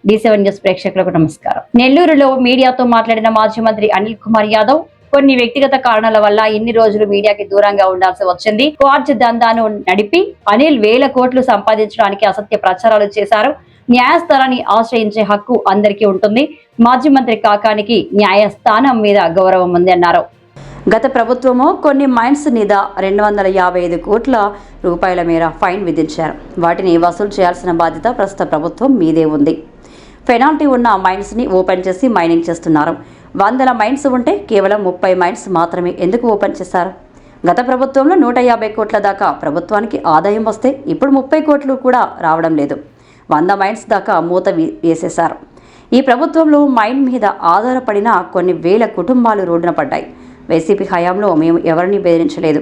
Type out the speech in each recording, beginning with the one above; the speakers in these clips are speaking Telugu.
D7 న్యూస్ ప్రేక్షకులకు నమస్కారం. నెల్లూరులో మీడియాతో మాట్లాడిన మాజీ మంత్రి అనిల్ కుమార్ యాదవ్ కొన్ని వ్యక్తిగత కారణాల వల్ల ఇన్ని రోజులు మీడియాకి దూరంగా ఉండాల్సి వచ్చింది. క్వార్జ్ దందాను నడిపి అనిల్ వేల కోట్లు సంపాదించడానికి అసత్య ప్రచారాలు చేశారు. న్యాయస్థానాన్ని ఆశ్రయించే హక్కు అందరికీ ఉంటుంది. మాజీ మంత్రి కాకానికి న్యాయస్థానం మీద గౌరవం ఉంది అన్నారు. గత ప్రభుత్వము కొన్ని మైన్స్ మీద 255 కోట్ల రూపాయల మేర ఫైన్ విధించారు. వాటిని వసూలు చేయాల్సిన బాధ్యత ప్రస్తుత ప్రభుత్వం మీదే ఉంది. పెనాల్టీ ఉన్న మైన్స్ని ఓపెన్ చేసి మైనింగ్ చేస్తున్నారు. 100 మైన్స్ ఉంటే కేవలం 30 మైన్స్ మాత్రమే ఎందుకు ఓపెన్ చేశారు? గత ప్రభుత్వంలో 150 కోట్ల దాకా ప్రభుత్వానికి ఆదాయం వస్తే ఇప్పుడు 30 కోట్లు కూడా రావడం లేదు. 100 మైన్స్ దాకా మూత వేసేశారు. ఈ ప్రభుత్వంలో మైన్ మీద ఆధారపడిన కొన్ని వేల కుటుంబాలు రోడ్డున పడ్డాయి. వైసీపీ హయాంలో మేము ఎవరిని బెదిరించలేదు.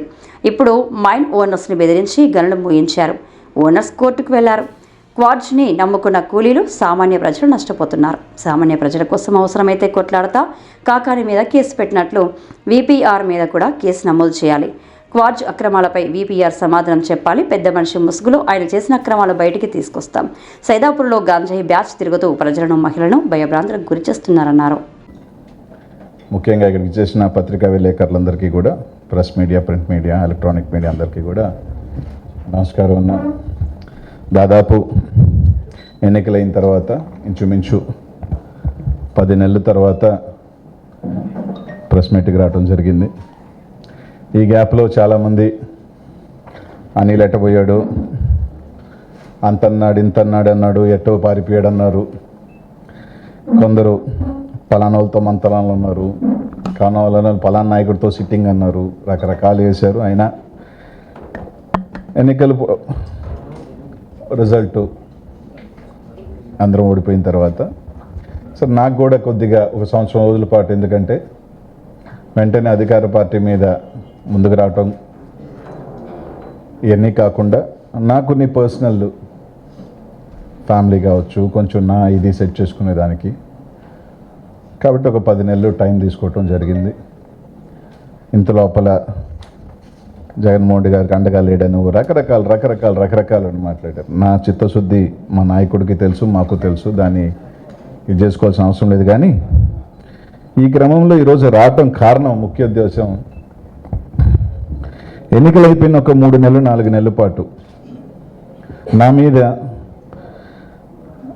ఇప్పుడు మైన్ ఓనర్స్ని బెదిరించి గనులు మూయించారు. ఓనర్స్ కోర్టుకు వెళ్లారు. క్వార్జ్ని నమ్ముకున్న కూలీలు సామాన్య ప్రజలు నష్టపోతున్నారు. సామాన్య ప్రజల కోసం అవసరమైతే కొట్లాడతా కాకాని మీద కేసు పెట్టినట్లు వీపీఆర్ మీద కూడా కేసు నమోదు చేయాలి. క్వార్జ్ అక్రమాలపై వీపీఆర్ సమాధానం చెప్పాలి. పెద్ద మనిషి ముసుగులో ఆయన చేసిన అక్రమాలు బయటికి తీసుకొస్తాం. సైదాపూర్లో గాంజాయి బ్యాచ్ తిరుగుతూ ప్రజలను మహిళలను భయభ్రాంతులకు గురి చేస్తున్నారన్నారు. ముఖ్యంగా ఇక్కడికి చేసిన పత్రికా విలేకరులందరికీ కూడా, press media, print media, electronic media అందరికీ కూడా నమస్కారం. అన్న దాదాపు ఎన్నికలైన తర్వాత ఇంచుమించు 10 నెలల తర్వాత ప్రెస్ మీట్కి రావడం జరిగింది. ఈ గ్యాప్లో చాలామంది అనిల్ ఎట్టబోయాడు, అంతన్నాడు ఇంతన్నాడు అన్నాడు, ఎట్టో పారిపోయాడు అన్నారు. కొందరు పలానాలతో మంతనాలు ఉన్నారు, కానవాళ్ళ పలానా నాయకుడితో సిట్టింగ్ అన్నారు, రకరకాలు వేశారు. అయినా ఎన్నికలు రిజల్ట్ అందరం ఓడిపోయిన తర్వాత సరే నాకు కూడా కొద్దిగా 1 సంవత్సరం రోజుల పాటు, ఎందుకంటే వెంటనే అధికార పార్టీ మీద ముందుకు రావటం ఇవన్నీ కాకుండా నాకు నీ పర్సనల్ ఫ్యామిలీ కావచ్చు, కొంచెం నా ఇది సెట్ చేసుకునేదానికి, కాబట్టి ఒక 10 నెలలు టైం తీసుకోవటం జరిగింది. ఇంత లోపల జగన్మోహన్ రెడ్డి గారికి అండగా లేడని రకరకాలని మాట్లాడారు. నా చిత్తశుద్ధి మా నాయకుడికి తెలుసు, మాకు తెలుసు, దాన్ని ఇది చేసుకోవాల్సిన అవసరం లేదు. కానీ ఈ క్రమంలో ఈరోజు రావటం కారణం, ముఖ్య ఉద్దేశం, ఎన్నికలు అయిపోయిన ఒక 3 నెలలు 4 నెలల పాటు నా మీద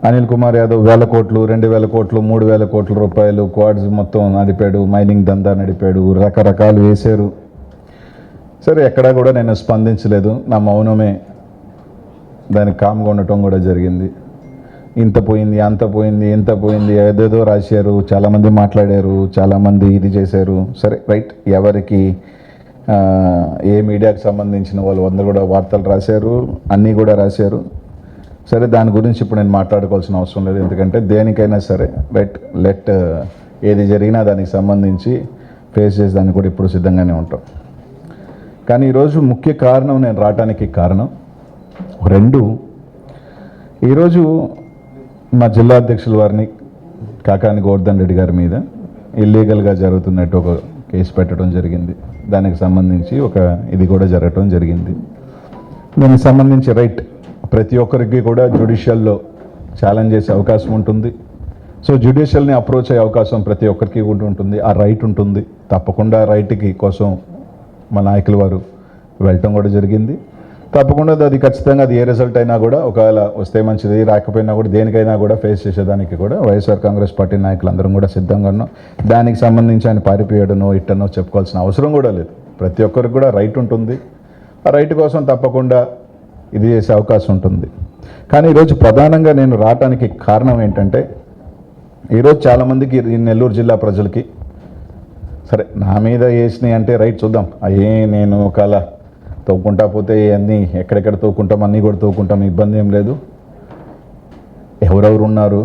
అనిల్ కుమార్ యాదవ్ 1000 కోట్లు, 2000 కోట్లు, 3000 కోట్ల రూపాయలు క్వార్డ్స్ మొత్తం నడిపాడు, మైనింగ్ దందా నడిపాడు, రకరకాలు వేశారు. సరే, ఎక్కడా కూడా నేను స్పందించలేదు. నా మౌనమే దానికి కామ్గా ఉండటం కూడా జరిగింది. ఇంత పోయింది, అంత పోయింది, ఇంత పోయింది, ఏదేదో రాశారు, చాలామంది మాట్లాడారు, చాలామంది ఇది చేశారు. సరే, రైట్, ఎవరికి ఏ మీడియాకి సంబంధించిన వాళ్ళు అందరూ కూడా వార్తలు రాశారు, అన్నీ కూడా రాశారు. సరే, దాని గురించి ఇప్పుడు నేను మాట్లాడుకోవాల్సిన అవసరం లేదు. ఎందుకంటే దేనికైనా సరే రైట్ ఏది జరిగినా దానికి సంబంధించి ఫేస్ చేసేదానికి కూడా ఇప్పుడు సిద్ధంగానే ఉంటాం. కానీ ఈరోజు ముఖ్య కారణం, నేను రావడానికి కారణం 2. ఈరోజు మా జిల్లా అధ్యక్షుల వారిని కాకాని గోవర్ధన్ రెడ్డి గారి మీద ఇల్లీగల్గా జరుగుతున్నట్టు ఒక కేసు పెట్టడం జరిగింది. దానికి సంబంధించి ఒక ఇది కూడా జరగటం జరిగింది. దానికి సంబంధించి రైట్ ప్రతి ఒక్కరికి కూడా జ్యుడిషియల్లో ఛాలెంజ్ చేసే అవకాశం ఉంటుంది. సో జ్యుడిషియల్ని అప్రోచ్ అయ్యే అవకాశం ప్రతి ఒక్కరికి కూడా ఉంటుంది, ఆ రైట్ ఉంటుంది. తప్పకుండా రైట్కి కోసం మా నాయకుల వారు వెళ్ళటం కూడా జరిగింది. తప్పకుండా అది ఖచ్చితంగా అది ఏ రిజల్ట్ అయినా కూడా, ఒకవేళ వస్తే మంచిది, రాకపోయినా కూడా దేనికైనా కూడా ఫేస్ చేసేదానికి కూడా వైఎస్ఆర్ కాంగ్రెస్ పార్టీ నాయకులందరం కూడా సిద్ధంగా ఉన్నాం. దానికి సంబంధించి ఆయన పారిపోయాడనో ఇట్టనో చెప్పుకోవాల్సిన అవసరం కూడా లేదు. ప్రతి ఒక్కరికి కూడా రైట్ ఉంటుంది. ఆ రైట్ కోసం తప్పకుండా ఇది చేసే అవకాశం ఉంటుంది. కానీ ఈరోజు ప్రధానంగా నేను రావటానికి కారణం ఏంటంటే, ఈరోజు చాలామందికి ఈ నెల్లూరు జిల్లా ప్రజలకి సరే నా మీద వేసినాయి అంటే రైట్ చూద్దాం, అయ్యే నేను ఒకవేళ తవ్వుకుంటా పోతే అన్నీ ఎక్కడెక్కడ తవ్వుకుంటాం, అన్నీ కూడా తవ్వుకుంటాం, ఇబ్బంది ఏం లేదు. ఎవరెవరు ఉన్నారు,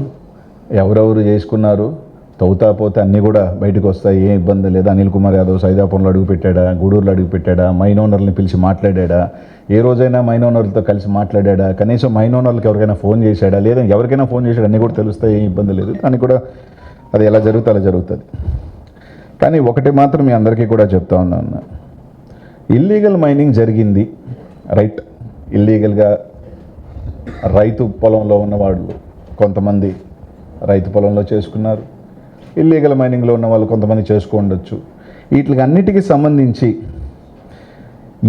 ఎవరెవరు చేసుకున్నారు, తవ్వుతా పోతే అన్నీ కూడా బయటకు వస్తాయి, ఏ ఇబ్బంది లేదు. అనిల్ కుమార్ యాదవ్ సైదాపురంలో అడుగు పెట్టాడా, గూడూరులో అడుగు పెట్టాడా, మైన్ ఓనర్ని పిలిచి మాట్లాడా, ఏ రోజైనా మైన్ ఓనర్లతో కలిసి మాట్లాడా, కనీసం మైన్ ఓనర్లకు ఎవరికైనా ఫోన్ చేశాడా, లేదా ఎవరికైనా ఫోన్ చేశాడా, అన్నీ కూడా తెలుస్తాయి, ఏ ఇబ్బంది లేదు. దానికి కూడా అది ఎలా జరుగుతుంది అలా జరుగుతుంది. కానీ ఒకటి మాత్రం మీ అందరికీ కూడా చెప్తా ఉన్నాను, ఇల్లీగల్ మైనింగ్ జరిగింది రైట్. ఇల్లీగల్గా రైతు పొలంలో ఉన్నవాళ్ళు కొంతమంది రైతు పొలంలో చేసుకున్నారు, ఇల్లీగల్ మైనింగ్లో ఉన్న వాళ్ళు కొంతమంది చేసుకోండొచ్చు. వీటికి అన్నిటికీ సంబంధించి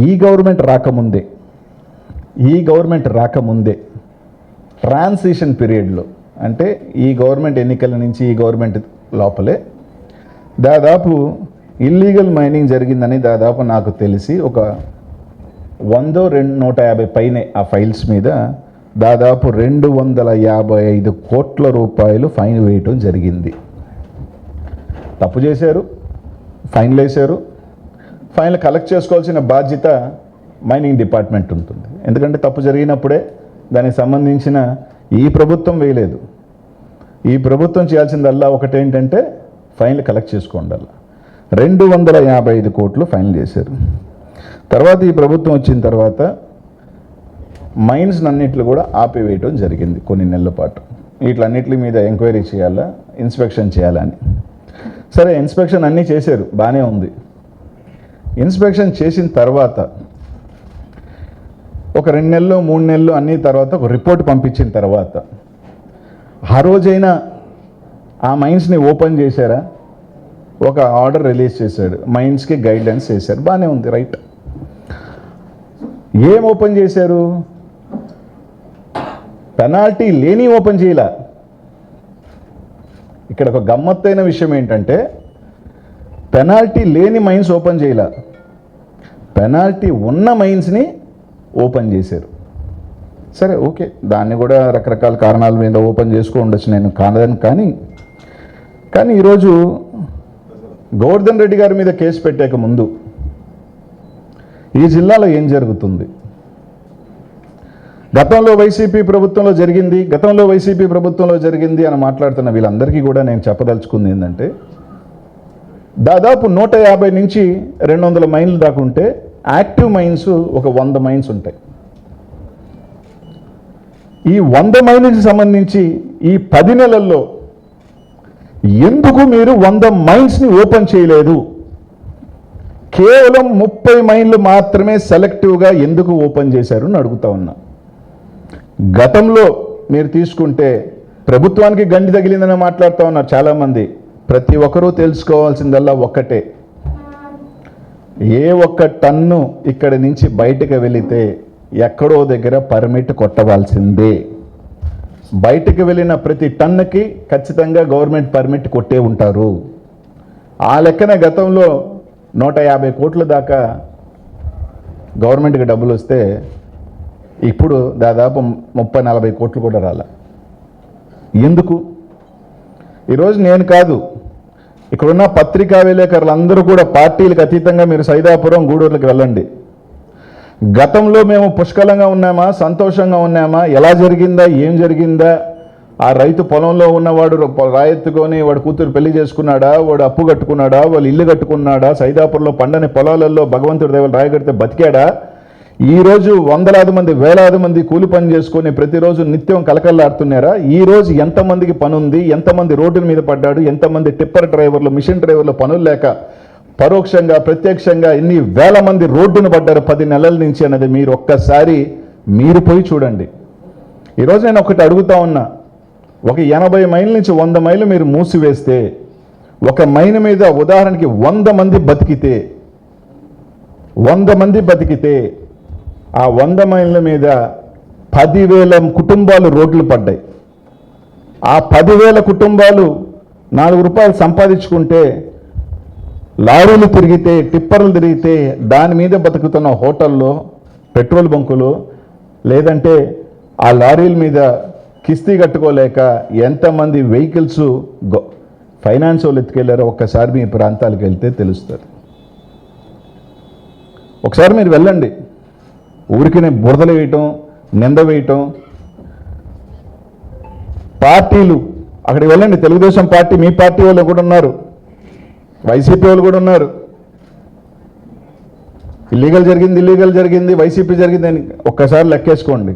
ఈ గవర్నమెంట్ రాకముందే ట్రాన్సిషన్ పీరియడ్లో, అంటే ఈ గవర్నమెంట్ ఎన్నికల నుంచి ఈ గవర్నమెంట్ లోపలే దాదాపు ఇల్లీగల్ మైనింగ్ జరిగిందని దాదాపు నాకు తెలిసి ఒక 100-150 పైనే ఆ ఫైల్స్ మీద దాదాపు 255 కోట్ల రూపాయలు ఫైన్ వేయటం జరిగింది. తప్పు చేశారు, ఫైన్లు వేశారు. ఫైన్లు కలెక్ట్ చేసుకోవాల్సిన బాధ్యత మైనింగ్ డిపార్ట్మెంట్ ఉంటుంది. ఎందుకంటే తప్పు జరిగినప్పుడే దానికి సంబంధించిన ఈ ప్రభుత్వం వేయలేదు. ఈ ప్రభుత్వం చేయాల్సిందల్లా ఒకటేంటంటే ఫైన్లు కలెక్ట్ చేసుకోండాలి. 255 కోట్లు ఫైన్లు చేశారు. తర్వాత ఈ ప్రభుత్వం వచ్చిన తర్వాత మైన్స్ అన్నిట్లు కూడా ఆపివేయటం జరిగింది కొన్ని నెలల పాటు. వీటిలన్నిటి మీద ఎంక్వైరీ చేయాలా, ఇన్స్పెక్షన్ చేయాలని. సరే, ఇన్స్పెక్షన్ అన్నీ చేశారు, బాగానే ఉంది. ఇన్స్పెక్షన్ చేసిన తర్వాత ఒక 2 నెలలు 3 నెలలు అన్ని తర్వాత ఒక రిపోర్ట్ పంపించిన తర్వాత ఆ రోజైనా ఆ మైన్స్ని ఓపెన్ చేశారా? ఒక ఆర్డర్ రిలీజ్ చేశాడు, మైన్స్కి గైడ్లైన్స్ చేశారు, బాగానే ఉంది, రైట్. ఏం ఓపెన్ చేశారు? పెనాల్టీ లేని ఓపెన్ చేయాల. ఇక్కడ ఒక గమ్మత్తైన విషయం ఏంటంటే పెనాల్టీ లేని మైన్స్ ఓపెన్ చేయాల, పెనాల్టీ ఉన్న మైన్స్ని ఓపెన్ చేశారు. సరే, ఓకే, దాన్ని కూడా రకరకాల కారణాల మీద ఓపెన్ చేసుకో ఉండొచ్చు, నేను కాదని. కానీ ఈరోజు గోవర్ధన్ రెడ్డి గారి మీద కేసు పెట్టాక ముందు ఈ జిల్లాలో ఏం జరుగుతుంది? గతంలో వైసీపీ ప్రభుత్వంలో జరిగింది అని మాట్లాడుతున్న వీళ్ళందరికీ కూడా నేను చెప్పదలుచుకుంది ఏంటంటే దాదాపు 150 నుంచి 200 మైన్లు దాకా ఉంటే యాక్టివ్ మైన్స్ ఒక 100 మైన్స్ ఉంటాయి. ఈ 100 మైన్స్కి సంబంధించి ఈ 10 నెలల్లో ఎందుకు మీరు 100 మైన్స్ని ఓపెన్ చేయలేదు? కేవలం 30 మైన్లు మాత్రమే సెలెక్టివ్గా ఎందుకు ఓపెన్ చేశారు అని అడుగుతా ఉన్నా. గతంలో మీరు తీసుకుంటే ప్రభుత్వానికి గండి తగిలిందని మాట్లాడుతూ ఉన్నారు చాలామంది. ప్రతి ఒక్కరూ తెలుసుకోవాల్సిందల్లా ఒక్కటే, ఏ ఒక్క టన్ను ఇక్కడి నుంచి బయటకు వెళితే ఎక్కడో దగ్గర పర్మిట్ కొట్టవలసిందే. బయటకు వెళ్ళిన ప్రతి టన్నుకి ఖచ్చితంగా గవర్నమెంట్ పర్మిట్ కొట్టే ఉంటారు. ఆ లెక్కన గతంలో 150 కోట్ల దాకా గవర్నమెంట్కి డబ్బులు వస్తే ఇప్పుడు దాదాపు 30-40 కోట్లు కూడా రాల. ఎందుకు? ఈరోజు నేను కాదు, ఇక్కడున్న పత్రికా విలేకరులు అందరూ కూడా పార్టీలకు అతీతంగా మీరు సైదాపురం, గూడూరులకు వెళ్ళండి. గతంలో మేము పుష్కలంగా ఉన్నామా, సంతోషంగా ఉన్నామా, ఎలా జరిగిందా, ఏం జరిగిందా? ఆ రైతు పొలంలో ఉన్నవాడు రాయెత్తుకొని వాడు కూతురు పెళ్లి చేసుకున్నాడా, వాడు అప్పు కట్టుకున్నాడా, వాళ్ళు ఇల్లు కట్టుకున్నాడా, సైదాపురంలో పండని పొలాలలో భగవంతుడి దేవుడు రాయగడితే బతికాడా? ఈరోజు వందలాది మంది, వేలాది మంది కూలి పని చేసుకొని ప్రతిరోజు నిత్యం కలకల్లాడుతున్నారా? ఈరోజు ఎంతమందికి పని ఉంది, ఎంతమంది రోడ్డుల మీద పడ్డాడు, ఎంతమంది టిప్పర్ డ్రైవర్లు, మిషన్ డ్రైవర్లు పనులు లేక పరోక్షంగా ప్రత్యక్షంగా ఎన్ని వేల మంది రోడ్డును పడ్డారు 10 నెలల నుంచి అన్నది మీరు ఒక్కసారి మీరు పోయి చూడండి. ఈరోజు నేను ఒకటి అడుగుతా ఉన్నా, ఒక 80 మైళ్ళ నుంచి 100 మైళ్ళు మీరు మూసివేస్తే ఒక మైన్ మీద ఉదాహరణకి 100 మంది బతికితే ఆ 100 మైళ్ళ మీద 10,000 కుటుంబాలు రోడ్లు పడ్డాయి. ఆ 10,000 కుటుంబాలు 4 రూపాయలు సంపాదించుకుంటే లారీలు తిరిగితే, టిప్పర్లు తిరిగితే దాని మీద బతుకుతున్న హోటల్లో, పెట్రోల్ బంకులు, లేదంటే ఆ లారీల మీద కిస్తీ కట్టుకోలేక ఎంతమంది వెహికల్స్ ఫైనాన్స్ వాళ్ళు ఎత్తుకెళ్ళారో ఒక్కసారి మీ ప్రాంతాలకు వెళ్తే తెలుస్తుంది. ఒకసారి మీరు వెళ్ళండి, ఊరికి బురదలు వేయటం, నింద వేయటం. పార్టీలు అక్కడికి వెళ్ళండి, తెలుగుదేశం పార్టీ మీ పార్టీ వాళ్ళు కూడా ఉన్నారు, వైసీపీ వాళ్ళు కూడా ఉన్నారు. ఇల్లీగల్ జరిగింది, వైసీపీ జరిగింది అని ఒక్కసారి లెక్కేసుకోండి.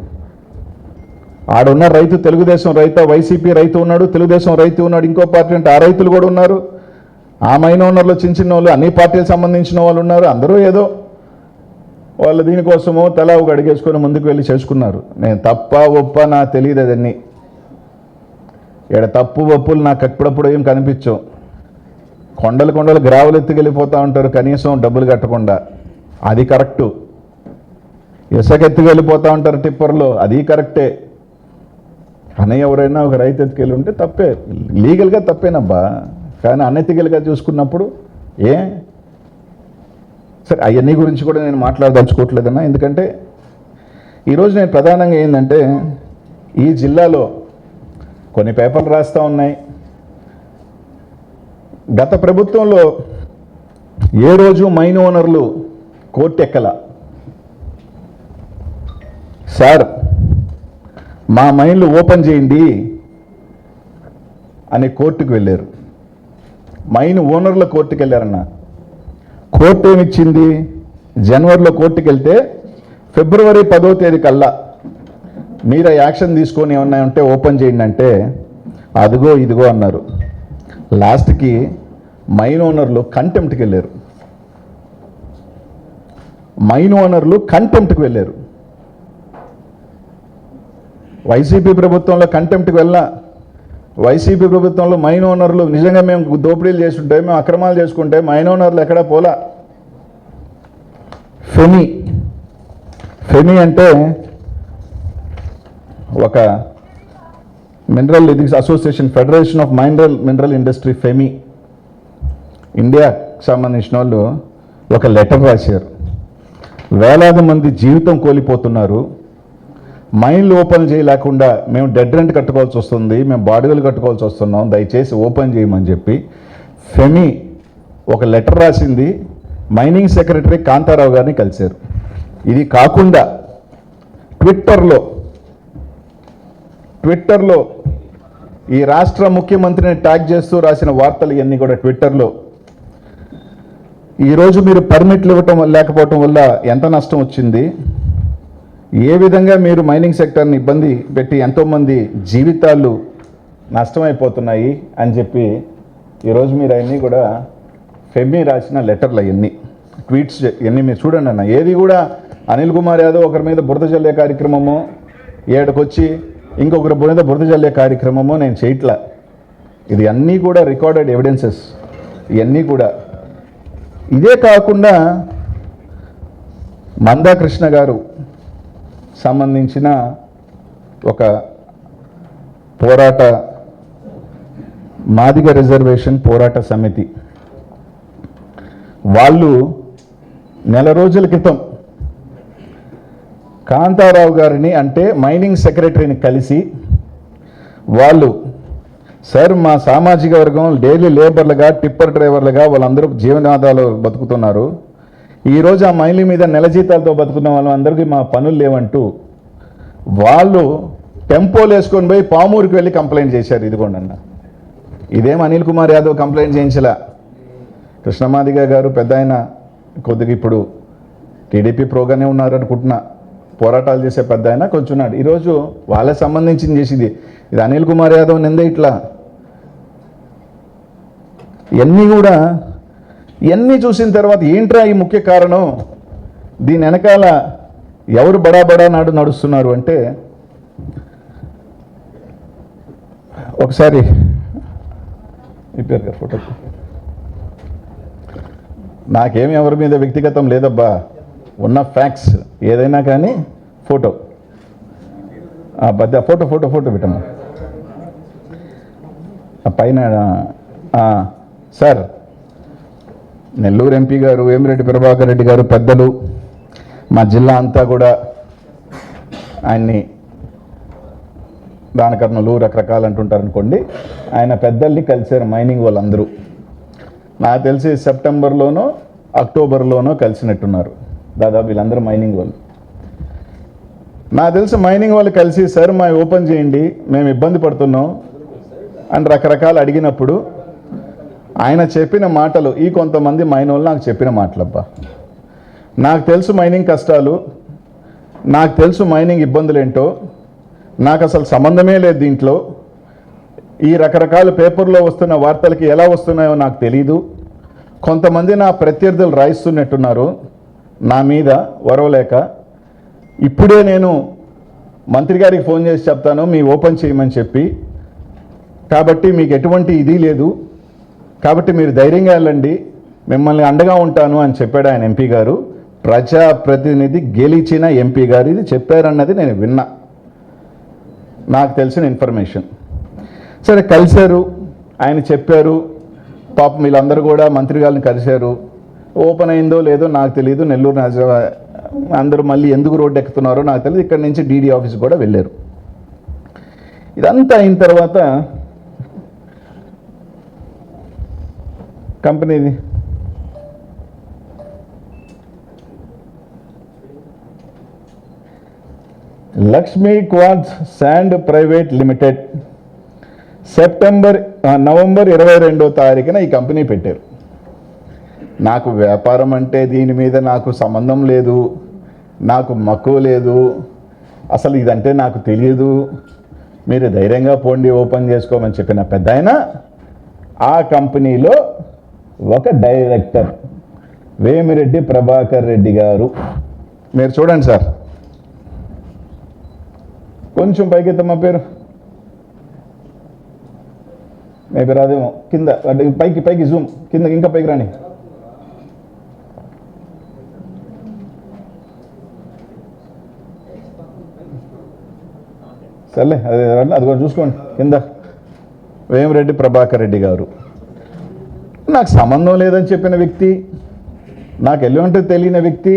ఆడున్న రైతు తెలుగుదేశం రైతు, వైసీపీ రైతు ఉన్నాడు, తెలుగుదేశం రైతు ఉన్నాడు, ఇంకో పార్టీ అంటే ఆ రైతులు కూడా ఉన్నారు. ఆ మైన ఓనర్లు చిన్న వాళ్ళు, అన్ని పార్టీలకు సంబంధించిన వాళ్ళు ఉన్నారు. అందరూ ఏదో వాళ్ళు దీనికోసమో తలా ఒక అడిగేసుకొని ముందుకు వెళ్ళి చేసుకున్నారు. నేను తప్ప ఒప్ప నాకు తెలియదు అదన్నీ. ఇక్కడ తప్పు ఒప్పులు నాకు ఎప్పుడప్పుడు ఏం కనిపించవు. కొండలు గ్రావెలు ఎత్తుకెళ్ళిపోతూ ఉంటారు కనీసం డబ్బులు కట్టకుండా, అది కరెక్టు. ఇసుక ఎత్తుకెళ్ళిపోతూ ఉంటారు టిప్పర్లో, అది కరెక్టే. కానీ ఎవరైనా ఒక రైతు ఎత్తుకెళ్ళి ఉంటే తప్పే, లీగల్గా తప్పేనబ్బా. కానీ అనెతికల్గా చూసుకున్నప్పుడు సరే అవన్నీ గురించి కూడా నేను మాట్లాడదలుచుకోవట్లేదన్నా. ఎందుకంటే ఈరోజు నేను ప్రధానంగా ఏంటంటే ఈ జిల్లాలో కొన్ని పేపర్లు రాస్తూ ఉన్నాయి. గత ప్రభుత్వంలో ఏ రోజు మైన్ ఓనర్లు కోర్టు ఎక్కల. సార్ మా మైన్లు ఓపెన్ చేయండి అని కోర్టుకు వెళ్ళారు. మైన్ ఓనర్ల కోర్టుకు వెళ్ళారన్న. కోర్టు ఏమిచ్చింది? జనవరిలో కోర్టుకు వెళ్తే ఫిబ్రవరి 10వ తేదీ కల్లా మీరు యాక్షన్ తీసుకొని ఏమన్నా ఉంటే ఓపెన్ చేయండి అంటే అదిగో ఇదిగో అన్నారు. లాస్ట్కి మైన్ ఓనర్లు కంటెంప్ట్కి వెళ్ళారు. మైన్ ఓనర్లు కంటెంప్ట్కి వెళ్ళారు. వైసీపీ ప్రభుత్వంలో కంటెంప్ట్కి వెళ్ళా. వైసీపీ ప్రభుత్వంలో మైన్ ఓనర్లు నిజంగా మేము దోపిడీలు చేస్తుంటే, మేము అక్రమాలు చేసుకుంటే మైన్ ఓనర్లు ఎక్కడా పోలా. ఫెమి అంటే ఒక mineral association, federation of mineral industry, FIMI ఇండియాకి సంబంధించిన వాళ్ళు ఒక లెటర్ రాశారు. వేలాది మంది జీవితం కోల్పోతున్నారు, మైన్లు ఓపెన్ చేయలేకుండా మేము డెడ్ రెంట్ కట్టుకోవాల్సి వస్తుంది, మేము బాడుగలు కట్టుకోవాల్సి వస్తున్నాం, దయచేసి ఓపెన్ చేయమని చెప్పి ఫెమి ఒక లెటర్ రాసింది. మైనింగ్ సెక్రటరీ కాంతారావు గారిని కలిశారు. ఇది కాకుండా ట్విట్టర్లో ఈ రాష్ట్ర ముఖ్యమంత్రిని ట్యాగ్ చేస్తూ రాసిన వార్తలు ఇవన్నీ కూడా ట్విట్టర్లో. ఈరోజు మీరు పర్మిట్లు ఇవ్వటం లేకపోవటం వల్ల ఎంత నష్టం వచ్చింది, ఏ విధంగా మీరు మైనింగ్ సెక్టర్ని ఇబ్బంది పెట్టి ఎంతోమంది జీవితాలు నష్టమైపోతున్నాయి అని చెప్పి ఈరోజు మీరు అవన్నీ కూడా ఫెమి రాసిన లెటర్లు అవన్నీ ట్వీట్స్ ఇవన్నీ మీరు చూడండి అన్న. ఏది కూడా అనిల్ కుమార్ యాదవ్ ఒకరి మీద బురద జల్లే కార్యక్రమము, ఏడకొచ్చి ఇంకొకరి మీద బురద జల్లే కార్యక్రమము నేను చేయట్లా. ఇది అన్నీ కూడా రికార్డెడ్ ఎవిడెన్సెస్. ఇవన్నీ కూడా ఇదే కాకుండా మందాకృష్ణ గారు సంబంధించిన ఒక మాదిగ రిజర్వేషన్ పోరాట సమితి వాళ్ళు నెల రోజుల క్రితం కాంతారావు గారిని, అంటే మైనింగ్ సెక్రటరీని కలిసి వాళ్ళు, సార్ మా సామాజిక వర్గం డైలీ లేబర్లుగా, టిప్పర్ డ్రైవర్లుగా వాళ్ళందరూ జీవనాధారాలు బతుకుతున్నారు, ఈరోజు ఆ మైన్ల మీద నెల జీతాలతో బతుకున్న వాళ్ళందరికీ మా పనులు లేవంటూ వాళ్ళు టెంపోలు వేసుకొని పోయి పామూరుకి వెళ్ళి కంప్లైంట్ చేశారు. ఇదిగోండి అన్న, ఇదేం అనిల్ కుమార్ యాదవ్ కంప్లైంట్ చేయించలా. కృష్ణమాదిగ గారు పెద్ద ఆయన కొద్దిగా ఇప్పుడు టీడీపీ ప్రోగానే ఉన్నారు అనుకుంటున్నా, పోరాటాలు చేసే పెద్ద ఆయన కొంచెం ఉన్నాడు. ఈరోజు వాళ్ళకి సంబంధించింది చేసింది ఇది అనిల్ కుమార్ యాదవ్ నిందే. ఇట్లా ఇవన్నీ చూసిన తర్వాత ఏంట్రా ఈ ముఖ్య కారణం, దీని వెనకాల ఎవరు బడా నడుస్తున్నారు అంటే, ఒకసారి ఇప్పారు ఫోటో. నాకేమి ఎవరి మీద వ్యక్తిగతం లేదబ్బా, ఉన్న ఫ్యాక్ట్స్ ఏదైనా కానీ ఫోటో ఫోటో పెట్టమ్మా పైన. సార్ నెల్లూరు ఎంపీ గారు వేమిరెడ్డి ప్రభాకర్ రెడ్డి గారు పెద్దలు, మా జిల్లా అంతా కూడా ఆయన్ని దానకర్ణులు రకరకాలు అంటుంటారు అనుకోండి, ఆయన పెద్దల్ని కలిశారు మైనింగ్ వాళ్ళందరూ. నాకు తెలిసి సెప్టెంబర్లోనో అక్టోబర్లోనో కలిసినట్టున్నారు దాదాపు వీళ్ళందరూ మైనింగ్ వాళ్ళు. నాకు తెలిసి మైనింగ్ వాళ్ళు కలిసి, సార్ మా ఓపెన్ చేయండి మేము ఇబ్బంది పడుతున్నాం అని రకరకాలు అడిగినప్పుడు ఆయన చెప్పిన మాటలు, ఈ కొంతమంది మైన్ వాళ్ళు నాకు చెప్పిన మాటలబ్బా, నాకు తెలుసు మైనింగ్ కష్టాలు, నాకు తెలుసు మైనింగ్ ఇబ్బందులు ఏంటో, నాకు అసలు సంబంధమే లేదు దీంట్లో, ఈ రకరకాల పేపర్లో వస్తున్న వార్తలకి ఎలా వస్తున్నాయో నాకు తెలీదు, కొంతమంది నా ప్రత్యర్థులు రాయిస్తున్నట్టున్నారు నా మీద వరవలేక, ఇప్పుడే నేను మంత్రి గారికి ఫోన్ చేసి చెప్తాను మీ ఓపెన్ చేయమని చెప్పి కాబట్టి మీకు ఎటువంటి ఇది లేదు, కాబట్టి మీరు ధైర్యంగా వెళ్ళండి, మిమ్మల్ని అండగా ఉంటాను అని చెప్పాడు ఆయన ఎంపీ గారు. ప్రజాప్రతినిధి గెలిచిన ఎంపీ గారు ఇది చెప్పారన్నది నేను విన్నా, నాకు తెలిసిన ఇన్ఫర్మేషన్. సరే కలిశారు, ఆయన చెప్పారు, పాపం వీళ్ళందరూ కూడా మంత్రి గారిని కలిశారు. ఓపెన్ అయిందో లేదో నాకు తెలియదు. నెల్లూరు అందరూ మళ్ళీ ఎందుకు రోడ్డు ఎక్కుతున్నారో నాకు తెలియదు. ఇక్కడి నుంచి డీడీ ఆఫీస్ కూడా వెళ్ళారు. ఇదంతా అయిన తర్వాత కంపెనీది Lakshmi quartz sand private limited November 22వ తారీఖున ఈ కంపెనీ పెట్టారు. నాకు వ్యాపారం అంటే దీని మీద నాకు సంబంధం లేదు, నాకు మక్కువ లేదు, అసలు ఇదంటే నాకు తెలియదు, మీరు ధైర్యంగా పోండి ఓపెన్ చేసుకోమని చెప్పిన పెద్ద ఆయన ఆ కంపెనీలో ఒక డైరెక్టర్ వేమిరెడ్డి ప్రభాకర్ రెడ్డి గారు. మీరు చూడండి సార్, కొంచెం పైకెత్తమ్మా పేరు, మేబీ రాదేమో, కింద పైకి జూమ్, కింద ఇంకా పైకి రాని. సర్లే అది కూడా చూసుకోండి కింద. వేమిరెడ్డి ప్రభాకర్ రెడ్డి గారు నాకు సంబంధం లేదని చెప్పిన వ్యక్తి, నాకు ఎలాంటి తెలియని వ్యక్తి,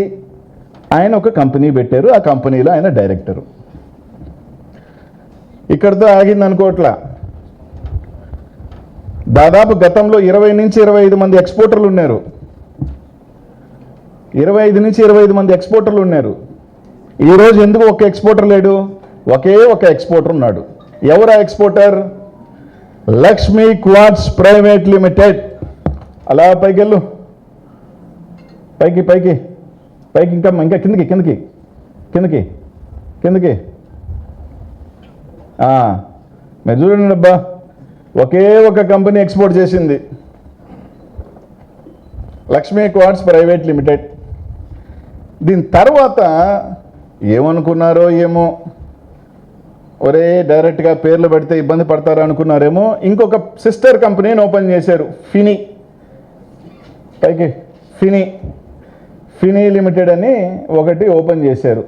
ఆయన ఒక కంపెనీ పెట్టారు. ఆ కంపెనీలో ఆయన డైరెక్టరు. ఇక్కడితో ఆగింది అనుకోవట్లా. దాదాపు గతంలో 20 నుంచి 25 మంది ఎక్స్పోర్టర్లు ఉన్నారు. 25 నుంచి 25 మంది ఎక్స్పోర్టర్లు ఉన్నారు. ఈరోజు ఎందుకు ఒక ఎక్స్పోర్టర్ లేడు? ఒకే ఒక ఎక్స్పోర్టర్ ఉన్నాడు. ఎవరు ఆ exporter? Lakshmi quartz private limited. అలా పైకి వెళ్ళు, పైకి పైకి పైకి, ఇంకా కిందకి కిందకి కిందకి కిందకి. మీరు చూడండి అబ్బా, ఒకే ఒక కంపెనీ ఎక్స్పోర్ట్ చేసింది, లక్ష్మీ క్వార్ట్జ్ ప్రైవేట్ లిమిటెడ్. దీని తర్వాత ఏమనుకున్నారో ఏమో, ఒరే డైరెక్ట్గా పేర్లు పెడితే ఇబ్బంది పడతారు అనుకున్నారేమో, ఇంకొక సిస్టర్ కంపెనీని ఓపెన్ చేశారు, ఫినీ. పైకి ఫినీ లిమిటెడ్ అని ఒకటి ఓపెన్ చేశారు,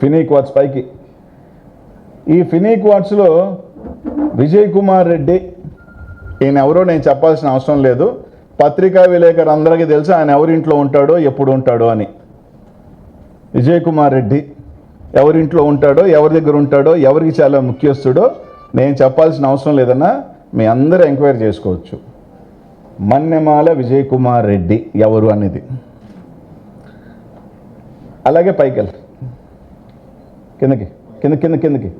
ఫినీ క్వార్ట్జ్ పైకి. ఈ ఫినీ క్వార్ట్జ్లో విజయ్ కుమార్ రెడ్డి, ఈయన ఎవరో నేను చెప్పాల్సిన అవసరం లేదు, పత్రికా విలేకరు అందరికీ తెలుసు ఆయన ఎవరింట్లో ఉంటాడో ఎప్పుడు ఉంటాడో అని. విజయ్ కుమార్ రెడ్డి ఎవరింట్లో ఉంటాడో, ఎవరి దగ్గర ఉంటాడో, ఎవరికి చాలా ముఖ్యస్తుడో నేను చెప్పాల్సిన అవసరం లేదన్నా, మీ అందరూ ఎంక్వైరీ చేసుకోవచ్చు. మన్నెమాల విజయ్ కుమార్ రెడ్డి ఎవరు అనేది. అలాగే పైకి వెళ్ళి కిందకి కింద కింద కిందకి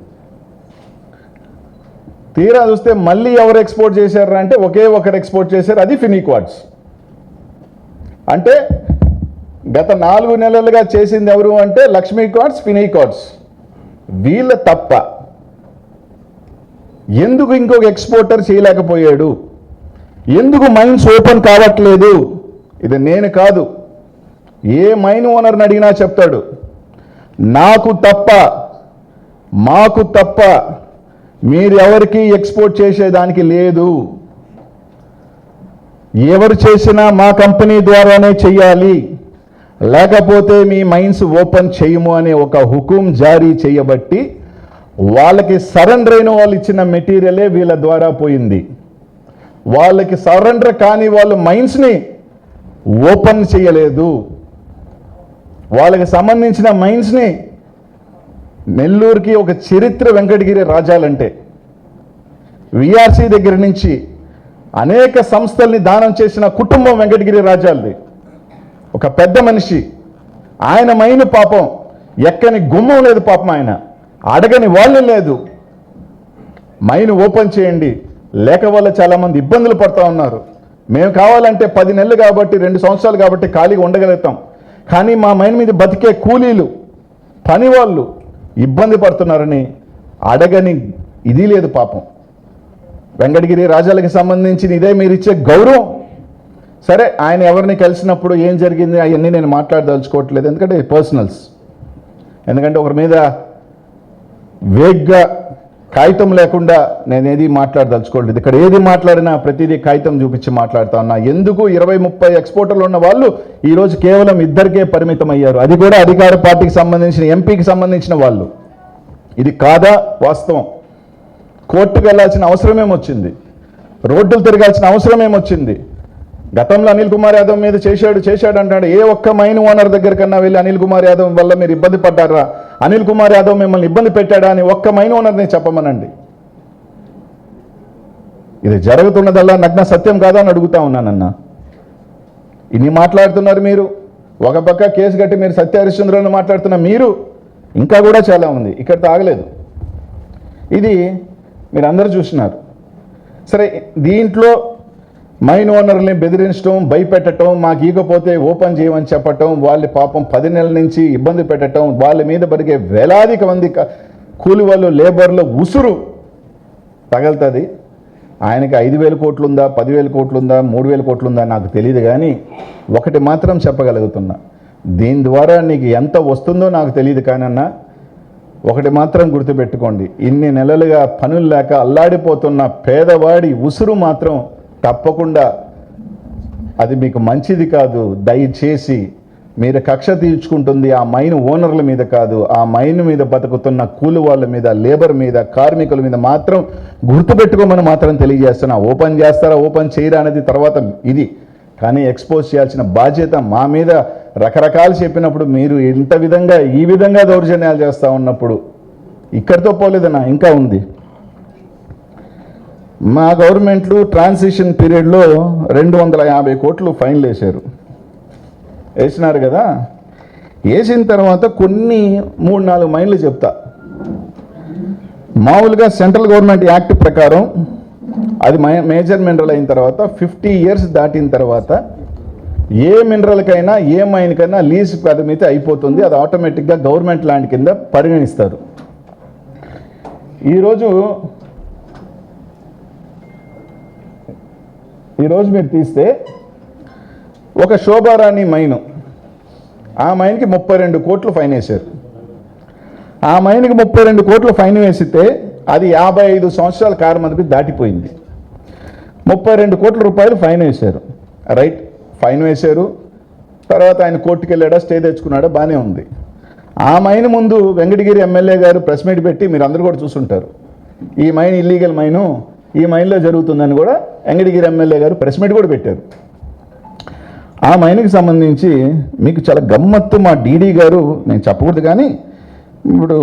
తీరా చూస్తే మళ్ళీ ఎవరు ఎక్స్పోర్ట్ చేశారా అంటే ఒకే ఒకరు ఎక్స్పోర్ట్ చేశారు, అది ఫినీ క్వార్ట్జ్. అంటే గత 4 నెలలుగా చేసింది ఎవరు అంటే లక్ష్మీ క్వార్ట్జ్, ఫినీ క్వార్ట్జ్. వీళ్ళ తప్ప ఎందుకు ఇంకొక ఎక్స్పోర్టర్ చేయలేకపోయాడు? ఎందుకు మైన్స్ ఓపెన్ కావట్లేదు? ఇది నేను కాదు, ఏ మైన్ ఓనర్ని అడిగినా చెప్తాడు, నాకు తప్ప, మాకు తప్ప మీరు ఎవరికి ఎక్స్పోర్ట్ చేసేదానికి లేదు, ఎవరు చేసినా మా కంపెనీ ద్వారానే చెయ్యాలి, లేకపోతే మీ మైన్స్ ఓపెన్ చేయము అనే ఒక హుకుం జారీ చేయబట్టి వాళ్ళకి సరెండర్ అయిన వాళ్ళు ఇచ్చిన మెటీరియలే వీళ్ళ ద్వారా పోయింది. వాళ్ళకి సరెండర్ కాని వాళ్ళు మైన్స్ని ఓపెన్ చేయలేదు. వాళ్ళకి సంబంధించిన మైన్స్ని, నెల్లూరుకి ఒక చరిత్ర వెంకటగిరి రాజాలంటే, విఆర్సీ దగ్గర నుంచి అనేక సంస్థల్ని దానం చేసిన కుటుంబం వెంకటగిరి రాజాలది. ఒక పెద్ద మనిషి, ఆయన మైన్ పాపం ఎక్కని గుమ్మం లేదు, పాపం ఆయన అడగని వాళ్ళు లేదు, మైన్ ఓపెన్ చేయండి, లేక వల్ల చాలామంది ఇబ్బందులు పడుతూ ఉన్నారు. మేము కావాలంటే 10 నెలలు కాబట్టి 2 సంవత్సరాలు కాబట్టి ఖాళీగా ఉండగలుగుతాం, కానీ మా మైన్ మీద బతికే కూలీలు, పని వాళ్ళు ఇబ్బంది పడుతున్నారని అడగని ఇది లేదు పాపం. వెంకటగిరి రాజాలకు సంబంధించిన ఇదే మీరు ఇచ్చే గౌరవం. సరే, ఆయన ఎవరిని కలిసినప్పుడు ఏం జరిగింది అవన్నీ నేను మాట్లాడదలుచుకోవట్లేదు, ఎందుకంటే పర్సనల్స్. ఎందుకంటే ఒకరి మీద వేగ్గా కాగితం లేకుండా నేను ఏది మాట్లాడదలుచుకోలేదు. ఇక్కడ ఏది మాట్లాడినా ప్రతిదీ కాగితం చూపించి మాట్లాడుతా ఉన్నా. ఎందుకు 20-30 ఎక్స్పోర్టర్లు ఉన్న వాళ్ళు ఈరోజు కేవలం 2కే పరిమితం అయ్యారు, అది కూడా అధికార పార్టీకి సంబంధించిన ఎంపీకి సంబంధించిన వాళ్ళు. ఇది కాదా వాస్తవం? కోర్టుకు వెళ్లాల్సిన అవసరం ఏమొచ్చింది? రోడ్డులు తిరగాల్సిన అవసరం ఏమొచ్చింది? గతంలో అనిల్ కుమార్ యాదవ్ మీద చేశాడు అంటాడు. ఏ ఒక్క మైన్ ఓనర్ దగ్గర కన్నా వెళ్ళి అనిల్ కుమార్ యాదవ్ వల్ల మీరు ఇబ్బంది పడ్డారా, అనిల్ కుమార్ యాదవ్ మిమ్మల్ని ఇబ్బంది పెట్టాడా అని ఒక్క మైన్ ఓనర్ని చెప్పమనండి. ఇది జరుగుతున్నదల్లా నగ్న సత్యం కాదా అని అడుగుతా ఉన్నానన్నా. ఇన్ని మాట్లాడుతున్నారు మీరు. ఒక పక్క కేసు కట్టి మీరు సత్య హరిశ్చంద్రులను మాట్లాడుతున్న మీరు, ఇంకా కూడా చాలా ఉంది, ఇక్కడ తాగలేదు. ఇది మీరు అందరూ చూసినారు. సరే, దీంట్లో మైన్ ఓనర్ని బెదిరించడం, భయపెట్టడం, మాకు ఈకపోతే ఓపెన్ చేయమని చెప్పటం, వాళ్ళ పాపం 10 నెలల నుంచి ఇబ్బంది పెట్టడం, వాళ్ళ మీద బతికే వేలాదికి మంది కూలి వాళ్ళు, లేబర్లు ఉసురు తగలుతుంది. ఆయనకి 5,000 కోట్లు ఉందా, 10,000 కోట్లు ఉందా, 3,000 కోట్లు ఉందా నాకు తెలియదు. కానీ ఒకటి మాత్రం చెప్పగలుగుతున్నా, దీని ద్వారా నీకు ఎంత వస్తుందో నాకు తెలియదు. కానన్నా ఒకటి మాత్రం గుర్తుపెట్టుకోండి, ఇన్ని నెలలుగా పనులు లేక అల్లాడిపోతున్న పేదవాడి ఉసురు మాత్రం తప్పకుండా అది మీకు మంచిది కాదు. దయచేసి మీరు కక్ష తీర్చుకుంటుంది ఆ మైన్ ఓనర్ల మీద కాదు, ఆ మైన్ మీద బతుకుతున్న కూలి వాళ్ళ మీద, లేబర్ మీద, కార్మికుల మీద మాత్రం గుర్తుపెట్టుకోమని మాత్రం తెలియజేస్తున్నా. ఓపెన్ చేస్తారా, ఓపెన్ చేయరా అనేది తర్వాత ఇది, కానీ ఎక్స్పోజ్ చేయాల్సిన బాధ్యత మా మీద. రకరకాలు చెప్పినప్పుడు మీరు ఇంత విధంగా ఈ విధంగా దౌర్జన్యాలు చేస్తూ ఉన్నప్పుడు ఇక్కడితో పోలేదన్నా, ఇంకా ఉంది. మా గవర్నమెంట్లు ట్రాన్సిషన్ పీరియడ్లో 250 కోట్లు ఫైన్లు వేసినారు కదా. వేసిన తర్వాత కొన్ని 3-4 మైన్లు చెప్తా. మామూలుగా సెంట్రల్ గవర్నమెంట్ యాక్ట్ ప్రకారం అది మేజర్ మినరల్ అయిన తర్వాత 50 ఇయర్స్ దాటిన తర్వాత ఏ మినరల్కైనా ఏ మైన్కైనా లీజ్ పరిమితి అయిపోతుంది. అది ఆటోమేటిక్గా గవర్నమెంట్ ల్యాండ్ కింద పరిగణిస్తారు. ఈరోజు మీరు తీస్తే ఒక శోభారాణి మైను, ఆ మైన్కి 32 కోట్లు ఫైన్ వేశారు. ఆ మైన్కి 32 కోట్లు ఫైన్ వేసితే అది 55 సంవత్సరాల కాలమది దాటిపోయింది. 32 కోట్ల రూపాయలు ఫైన్ వేశారు. రైట్, ఫైన్ వేశారు. తర్వాత ఆయన కోర్టుకు వెళ్ళాడా, స్టే తెచ్చుకున్నాడా, బాగానే ఉంది. ఆ మైన్ ముందు వెంకటగిరి ఎమ్మెల్యే గారు ప్రెస్ మీట్ పెట్టి, మీరు అందరూ కూడా చూసుంటారు, ఈ మైన్ ఇల్లీగల్ మైను, ఈ మైన్లో జరుగుతుందని కూడా వెంకటగిరి ఎమ్మెల్యే గారు ప్రెస్ మీట్ కూడా పెట్టారు. ఆ మైన్కి సంబంధించి మీకు చాలా గమ్మత్తు, మా డీడీ గారు, నేను చెప్పకూడదు కానీ ఇప్పుడు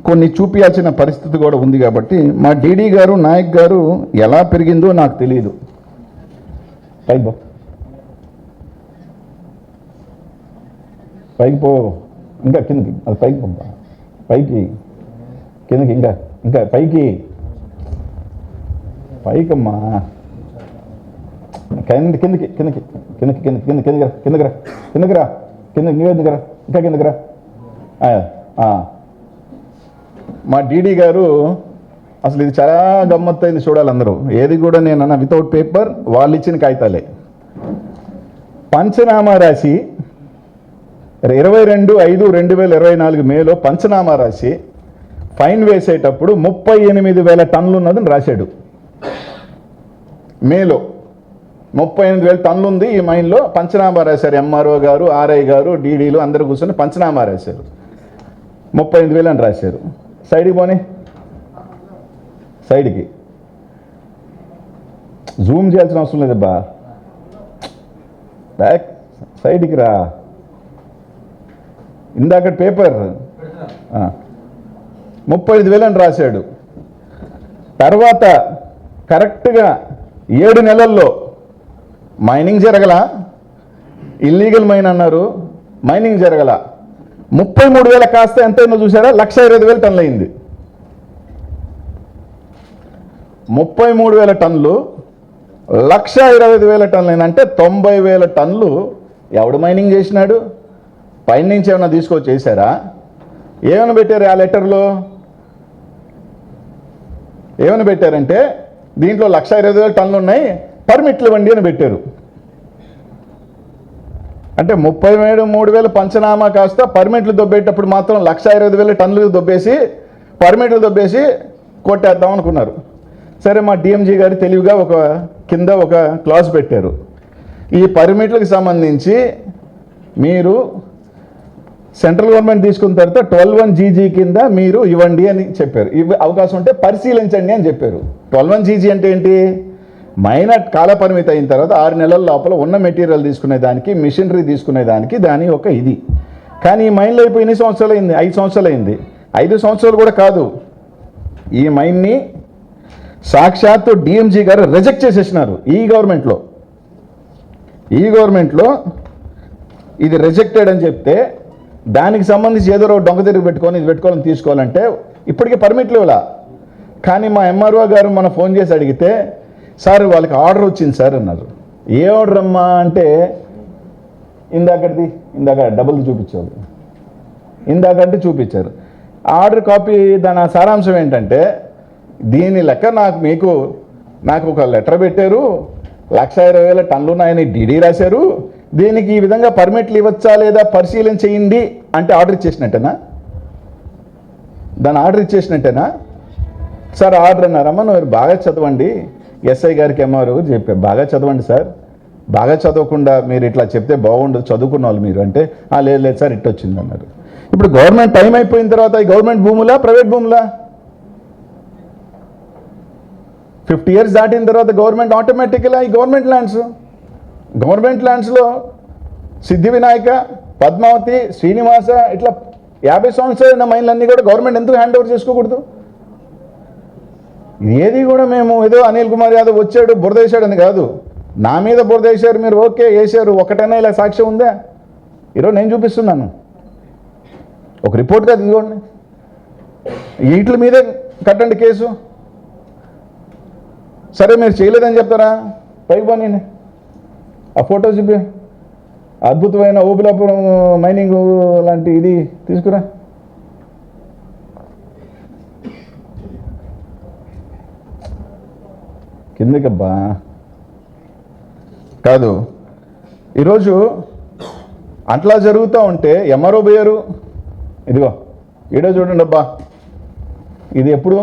కొన్ని చూపించాల్సిన పరిస్థితి కూడా ఉంది కాబట్టి, మా డీడీ గారు, నాయక్ గారు ఎలా పెరిగిందో నాకు తెలియదు. పైకి పో, ఇంకా కిందకి, అది పైకి పంపా, పైకి కిందకి, ఇంకా పైకి, పైకమ్మా, కిందకి రా, ఇంకా కిందకి రా. మా డీడీ గారు అసలు ఇది చాలా గమ్మత్తైంది, చూడాలి అందరూ. ఏది కూడా నేనన్నా వితౌట్ పేపర్, వాళ్ళు ఇచ్చిన కాగితాలే. పంచనామా రాసి 22/5/2024 మేలో పంచనామా రాసి ఫైన్ వేసేటప్పుడు 38,000 టన్నులు ఉన్నదని రాశాడు. మేలో 38,000 టన్నులు ఉంది ఈ మైన్లో. పంచనామా రాశారు, ఎంఆర్ఓ గారు, ఆర్ఐ గారు, డీడీలు అందరూ కూర్చొని పంచనామా రాశారు. 38,000 అని రాశారు. సైడ్కి పోనీ, సైడ్కి జూమ్ చేయాల్సిన అవసరం లేదబ్బా, బ్యాక్ సైడ్కి రా. ఇందాక పేపర్ 35,000 అని రాశాడు. తర్వాత కరెక్ట్గా 7 నెలల్లో మైనింగ్ జరగల, ఇల్లీగల్ మైన్ అన్నారు, మైనింగ్ జరగల. 33,000 కాస్త ఎంతైనా చూసారా, 1,25,000 టన్నులు అయింది. 33,000 టన్నులు 1,25,000 టన్నులు అయింది. అంటే 90,000 టన్నులు ఎవడు మైనింగ్ చేసినాడు? పైన నుంచి ఏమైనా తీసుకొచ్చి చేశారా? ఏమైనా పెట్టారు ఆ లెటర్లో? ఏమైనా పెట్టారంటే దీంట్లో 1,25,000 టన్నులు ఉన్నాయి, పర్మిట్లు ఇవ్వండి అని పెట్టారు. అంటే 33,000 పంచనామా కాస్త పర్మిట్లు దొబ్బేటప్పుడు మాత్రం 1,25,000 టన్నులు దొబ్బేసి, పర్మిట్లు దొబ్బేసి కొట్టేద్దాం అనుకున్నారు. సరే మా డిఎంజీ గారు తెలివిగా కింద ఒక క్లాజ్ పెట్టారు, ఈ పర్మిట్లకు సంబంధించి మీరు సెంట్రల్ గవర్నమెంట్ తీసుకున్న తర్వాత 12(1)GG కింద మీరు ఇవ్వండి అని చెప్పారు. అవకాశం ఉంటే పరిశీలించండి అని చెప్పారు. 12(1)GG అంటే ఏంటి? మైనర్ కాల పరిమితి అయిన తర్వాత 6 నెలల లోపల ఉన్న మెటీరియల్ తీసుకునేదానికి, మిషనరీ తీసుకునేదానికి దాని ఒక ఇది. కానీ ఈ మైన్లో అయిపోయి ఎన్ని సంవత్సరాలు అయింది? 5 సంవత్సరాలు అయింది. 5 సంవత్సరాలు కూడా కాదు, ఈ మైన్ని సాక్షాత్తు డిఎంజీ గారు రిజెక్ట్ చేసేసినారు. ఈ గవర్నమెంట్లో ఇది రిజెక్టెడ్ అని చెప్తే దానికి సంబంధించి ఏదో డొంక తిరిగి పెట్టుకొని ఇది పెట్టుకోవాలని తీసుకోవాలంటే ఇప్పటికీ పర్మిట్లు ఇవ్వాల. కానీ మా ఎంఆర్ఓ గారు మన ఫోన్ చేసి అడిగితే, సార్ వాళ్ళకి ఆర్డర్ వచ్చింది సార్ అన్నారు. ఏ ఆర్డర్ అమ్మా అంటే, ఇందాక డబ్బులు చూపించారు, ఇందాకంటే చూపించారు. ఆర్డర్ కాపీ దాని సారాంశం ఏంటంటే, దీని లెక్క నాకు ఒక లెటర్ పెట్టారు, 1,20,000 టన్నులు ఉన్నాయని డీడీ రాశారు, దీనికి ఈ విధంగా పర్మిట్లు ఇవ్వచ్చా లేదా పరిశీలన చేయండి అంటే ఆర్డర్ ఇచ్చేసినట్టేనా? దాని ఆర్డర్ ఇచ్చేసినట్టేనా? సార్ ఆర్డర్ అన్నారమ్మా, నువ్వు బాగా చదవండి, ఎస్ఐ గారికి ఎంఆర్ఓ చెప్పారు, బాగా చదవండి సార్, బాగా చదవకుండా మీరు ఇట్లా చెప్తే బాగుండదు, చదువుకున్న వాళ్ళు మీరు అంటే, లేదు సార్ ఇట్టు వచ్చింది అన్నారు. ఇప్పుడు గవర్నమెంట్ టైం అయిపోయిన తర్వాత ఈ గవర్నమెంట్ భూములా ప్రైవేట్ భూములా? 50 years దాటిన తర్వాత గవర్నమెంట్ ఆటోమేటిక్గా ఈ గవర్నమెంట్ ల్యాండ్స్లో సిద్ధి వినాయక, పద్మావతి, శ్రీనివాస ఇట్లా 50 సంవత్సరాలైన మైన్లన్నీ కూడా గవర్నమెంట్ ఎందుకు హ్యాండ్ ఓవర్ చేసుకోకూడదు? ఏది కూడా మేము ఏదో అనిల్ కుమార్ యాదవ్ వచ్చాడు బురద వేసాడని కాదు, నా మీద బురద వేశారు మీరు, ఓకే వేశారు, ఒకటైనా ఇలా సాక్ష్యం ఉందా? ఈరోజు నేను చూపిస్తున్నాను ఒక రిపోర్ట్ కాదు, ఇదిగోండి వీటి మీదే కట్టండి కేసు. సరే మీరు చేయలేదని చెప్తారా? పైకి పోనీ ఆ ఫోటో చూపి, అద్భుతమైన ఓబులాపురం మైనింగ్ లాంటి ఇది తీసుకురా. కిందకబ్బా కాదు, ఈరోజు అట్లా జరుగుతూ ఉంటే ఎంఆర్ఓ పోయారు. ఇదిగో ఈడో చూడండి అబ్బా, ఇది ఎప్పుడు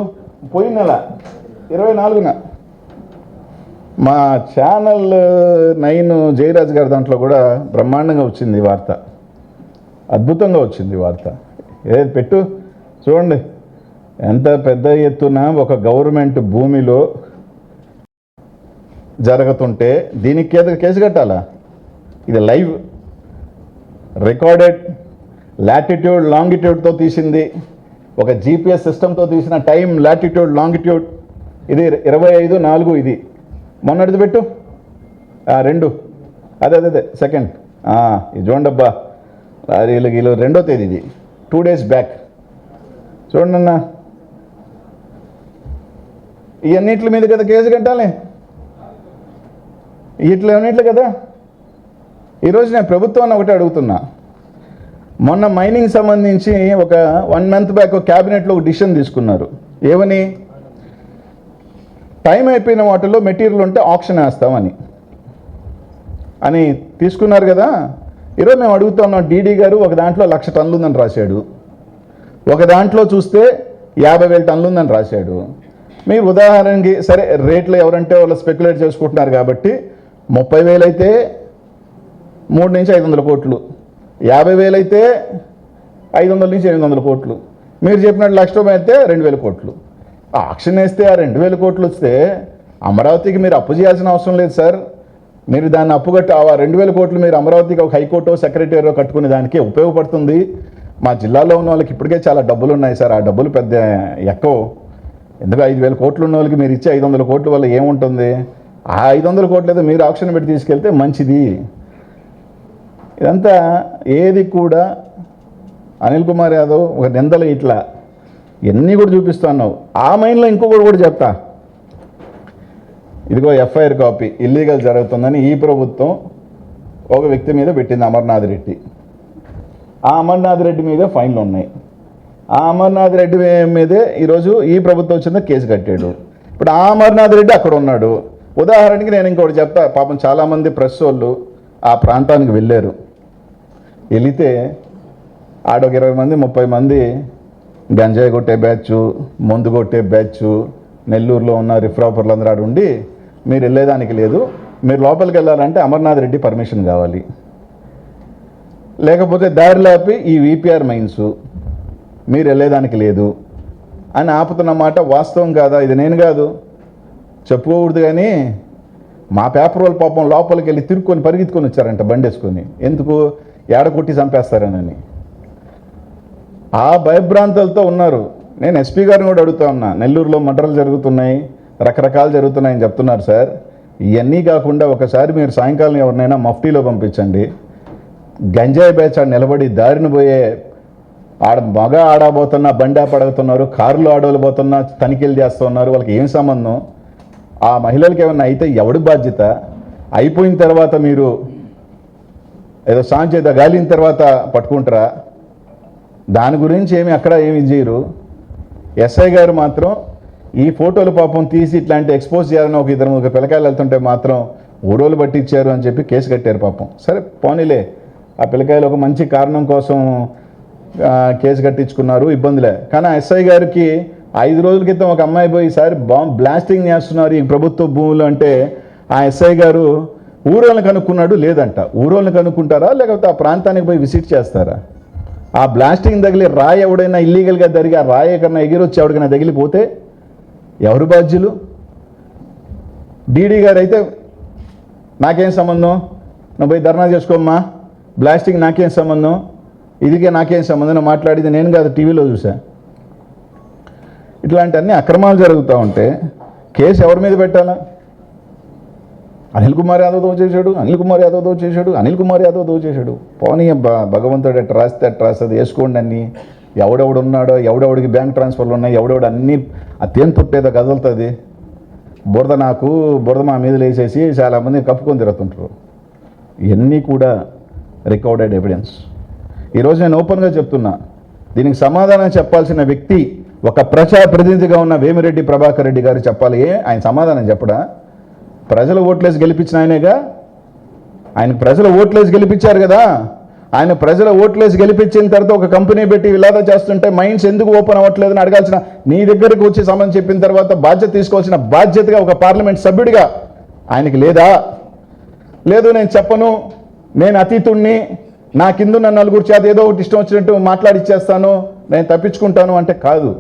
పోయిన నెల 24న మా ఛానల్ 9 జయరాజ్ గారి దాంట్లో కూడా బ్రహ్మాండంగా వచ్చింది ఈ వార్త, అద్భుతంగా వచ్చింది వార్త. ఏది పెట్టు చూడండి, ఎంత పెద్ద ఎత్తున ఒక గవర్నమెంట్ భూమిలో జరుగుతుంటే దీనికి కేసు కట్టాలా? ఇది లైవ్ రికార్డెడ్ లాటిట్యూడ్ లాంగిట్యూడ్తో తీసింది, ఒక జీపీఎస్ సిస్టంతో తీసిన టైం, లాటిట్యూడ్ లాంగిట్యూడ్. ఇది 25/4 ఇది మొన్నటిది పెట్టు, 2 అదే సెకండ్ ఇది చూడండి అబ్బా, వీళ్ళు 2వ తేదీ, ఇది 2 days బ్యాక్ చూడండి అన్న. ఇవన్నిటి మీద కదా కేసు కట్టాలి, ఇట్లన్నిట్లు కదా. ఈరోజు నేను ప్రభుత్వాన్ని ఒకటే అడుగుతున్నా, మొన్న మైనింగ్ సంబంధించి ఒక 1 month బ్యాక్ క్యాబినెట్లో ఒక డిసిషన్ తీసుకున్నారు, ఏమని? టైం అయిపోయిన వాటిల్లో మెటీరియల్ ఉంటే ఆప్షన్ వేస్తామని తీసుకున్నారు కదా. ఈరోజు మేము అడుగుతున్నాం, డీడీ గారు ఒక దాంట్లో 1,00,000 టన్నులు ఉందని రాశాడు, ఒక దాంట్లో చూస్తే 50,000 టన్నులు ఉందని రాశాడు. మీరు ఉదాహరణకి సరే రేట్లు ఎవరంటే వాళ్ళు స్పెక్యులేట్ చేసుకుంటున్నారు కాబట్టి 30,000 అయితే 3 నుంచి 500 కోట్లు, 50,000 అయితే 500 నుంచి 800 కోట్లు, మీరు చెప్పినట్టు 1,00,000 అయితే 2,000 కోట్లు. ఆక్షన్ వేస్తే ఆ 2,000 కోట్లు వస్తే అమరావతికి మీరు అప్పు చేయాల్సిన అవసరం లేదు సార్. మీరు దాన్ని అప్పు కట్టి ఆ 2,000 కోట్లు మీరు అమరావతికి ఒక హైకోర్టు సెక్రటరీ కట్టుకునే దానికి ఉపయోగపడుతుంది. మా జిల్లాలో ఉన్న వాళ్ళకి ఇప్పటికే చాలా డబ్బులు ఉన్నాయి సార్, ఆ డబ్బులు పెద్ద ఎక్కువ. ఎందుకు 5,000 కోట్లు ఉన్న వాళ్ళకి మీరు ఇచ్చే 500 కోట్ల వల్ల ఏముంటుంది? ఆ 500 కోట్లు ఏదో మీరు ఆప్షన్ పెట్టి తీసుకెళ్తే మంచిది. ఇదంతా ఏది కూడా అనిల్ కుమార్ యాదవ్ ఒక నిందలు ఇట్లా ఇవన్నీ కూడా చూపిస్తున్నావు. ఆ మైండ్లో ఇంకొకటి కూడా చెప్తా, ఇదిగో ఎఫ్ఐఆర్ కాపీ ఇల్లీగల్ జరుగుతుందని ఈ ప్రభుత్వం ఒక వ్యక్తి మీద పెట్టింది, అమర్నాథ్ రెడ్డి. ఆ అమర్నాథ్ రెడ్డి మీద ఫైన్లు ఉన్నాయి. ఆ అమర్నాథ్ రెడ్డి మీదే ఈరోజు ఈ ప్రభుత్వం వచ్చిందో కేసు కట్టాడు. ఇప్పుడు ఆ అమర్నాథ్ రెడ్డి అక్కడ ఉన్నాడు. ఉదాహరణకి నేను ఇంకోటి చెప్తా, పాపం చాలామంది ప్రెస్ వాళ్ళు ఆ ప్రాంతానికి వెళ్ళారు. వెళితే ఆడొక 20 మంది 30 మంది గంజాయి కొట్టే బ్యాచ్, మందు కొట్టే బ్యాచ్, నెల్లూరులో ఉన్న రిఫ్రాపర్లు అందరూ ఆడు ఉండి మీరు వెళ్ళేదానికి లేదు, మీరు లోపలికి వెళ్ళాలంటే అమర్నాథ్ రెడ్డి పర్మిషన్ కావాలి, లేకపోతే దారిలాపి ఈ విపిఆర్ మైన్స్ మీరు వెళ్ళేదానికి లేదు అని ఆపుతున్నమాట వాస్తవం కాదా? ఇది నేను కాదు చెప్పుకోకూడదు, కానీ మా పేపర్ వాళ్ళు పాపం లోపలికి వెళ్ళి తిరుక్కొని పరిగెత్తుకొని వచ్చారంట బండేసుకొని. ఎందుకు? ఏడ కొట్టి చంపేస్తారనని. ఆ భయభ్రాంతాలతో ఉన్నారు. నేను ఎస్పీ గారిని కూడా అడుగుతా ఉన్నా, నెల్లూరులో మర్డర్లు జరుగుతున్నాయి, రకరకాలు జరుగుతున్నాయని చెప్తున్నారు సార్, ఇవన్నీ కాకుండా ఒకసారి మీరు సాయంకాలం ఎవరినైనా మఫ్టీలో పంపించండి, గంజాయి బ్యాచ్ ఆడ నిలబడి దారిని పోయే మగ ఆడబోతున్నా బండి పడుతున్నారు, కారులో ఆడోళ్ళు పోతున్నా తనిఖీలు చేస్తున్నారు, వాళ్ళకి ఏం సంబంధం? ఆ మహిళలకి ఏమన్నా అయితే ఎవడి బాధ్యత? అయిపోయిన తర్వాత మీరు ఏదో సాంచేత గాలిన తర్వాత పట్టుకుంటారా? దాని గురించి అక్కడ ఏమి చేయరు. ఎస్ఐ గారు మాత్రం ఈ ఫోటోలు పాపం తీసి ఇట్లాంటి ఎక్స్పోజ్ చేయాలని ఒక ఇద్దరు ముగ్గురు పిల్లకాయలు వెళ్తుంటే మాత్రం ఊరోళ్ళు పట్టించారు అని చెప్పి కేసు కట్టారు పాపం. సరే పోనీలే, ఆ పిల్లకాయలు ఒక మంచి కారణం కోసం కేసు కట్టించుకున్నారు, ఇబ్బందిలే. కానీ ఆ ఎస్ఐ గారికి 5 రోజుల క్రితం ఒక అమ్మాయి పోయి ఈసారి బ్లాస్టింగ్ చేస్తున్నారు ఈ ప్రభుత్వ భూములు అంటే ఆ ఎస్ఐ గారు ఊరోళ్ళని కనుక్కున్నాడు, లేదంట. ఊరోళ్ళని కనుక్కుంటారా లేకపోతే ఆ ప్రాంతానికి పోయి విజిట్ చేస్తారా? ఆ బ్లాస్టింగ్ తగిలి రాయి ఎవడైనా ఇల్లీగల్గా జరిగి ఆ రాయి కన్నా ఎగిరొచ్చి ఎవడికైనా తగిలిపోతే ఎవరు బాధ్యులు? డీడీ గారు అయితే నాకేం సంబంధం, నువ్వు పోయి ధర్నా చేసుకోమ్మా, బ్లాస్టింగ్ నాకేం సంబంధం, ఇదికే నాకేం సంబంధం మాట్లాడింది నేను కాదు, టీవీలో చూసా. ఇట్లాంటి అన్ని అక్రమాలు జరుగుతూ ఉంటే కేసు ఎవరి మీద పెట్టాలా? అనిల్ కుమార్ యాదవ్తో చేశాడు, అనిల్ కుమార్ యాదవ్తో చేశాడు. పోనీ భగవంతుడు ఎట్ట రాస్తే అట్ట రాస్తుంది, వేసుకోండి అన్నీ. ఎవడెవడు ఉన్నాడో, ఎవడెవడికి బ్యాంక్ ట్రాన్స్ఫర్లు ఉన్నాయి, ఎవడెవడు అన్నీ తేను పుట్టేదో కదులుతుంది. బురద మా మీద వేసేసి చాలామంది కప్పుకొని తిరుగుతుంటారు. ఇవన్నీ కూడా రికార్డెడ్ ఎవిడెన్స్. ఈరోజు నేను ఓపెన్గా చెప్తున్నా, దీనికి సమాధానం చెప్పాల్సిన వ్యక్తి ఒక ప్రజాప్రతినిధిగా ఉన్న వేమిరెడ్డి ప్రభాకర్ రెడ్డి గారు చెప్పాలి. ఆయన సమాధానం చెప్పడా? ప్రజలు ఓట్లేసి గెలిపించిన ఆయనేగా, ఆయన ప్రజలు ఓట్లేసి గెలిపించారు కదా. ఆయన ప్రజల ఓట్లేసి గెలిపించిన తర్వాత ఒక కంపెనీ పెట్టి ఇలాదా చేస్తుంటే మైన్స్ ఎందుకు ఓపెన్ అవ్వట్లేదని అడగాల్సిన, నీ దగ్గరకు వచ్చి సంబంధం చెప్పిన తర్వాత బాధ్యత తీసుకోవాల్సిన బాధ్యతగా ఒక పార్లమెంట్ సభ్యుడిగా ఆయనకి లేదా? లేదు నేను చెప్పను, నేను అతీతుణ్ణి, నా కిందున్న నలుగురు చేత ఏదో ఒకటి ఇష్టం వచ్చినట్టు మాట్లాడిచ్చేస్తాను, నేను తప్పించుకుంటాను అంటే కాదు.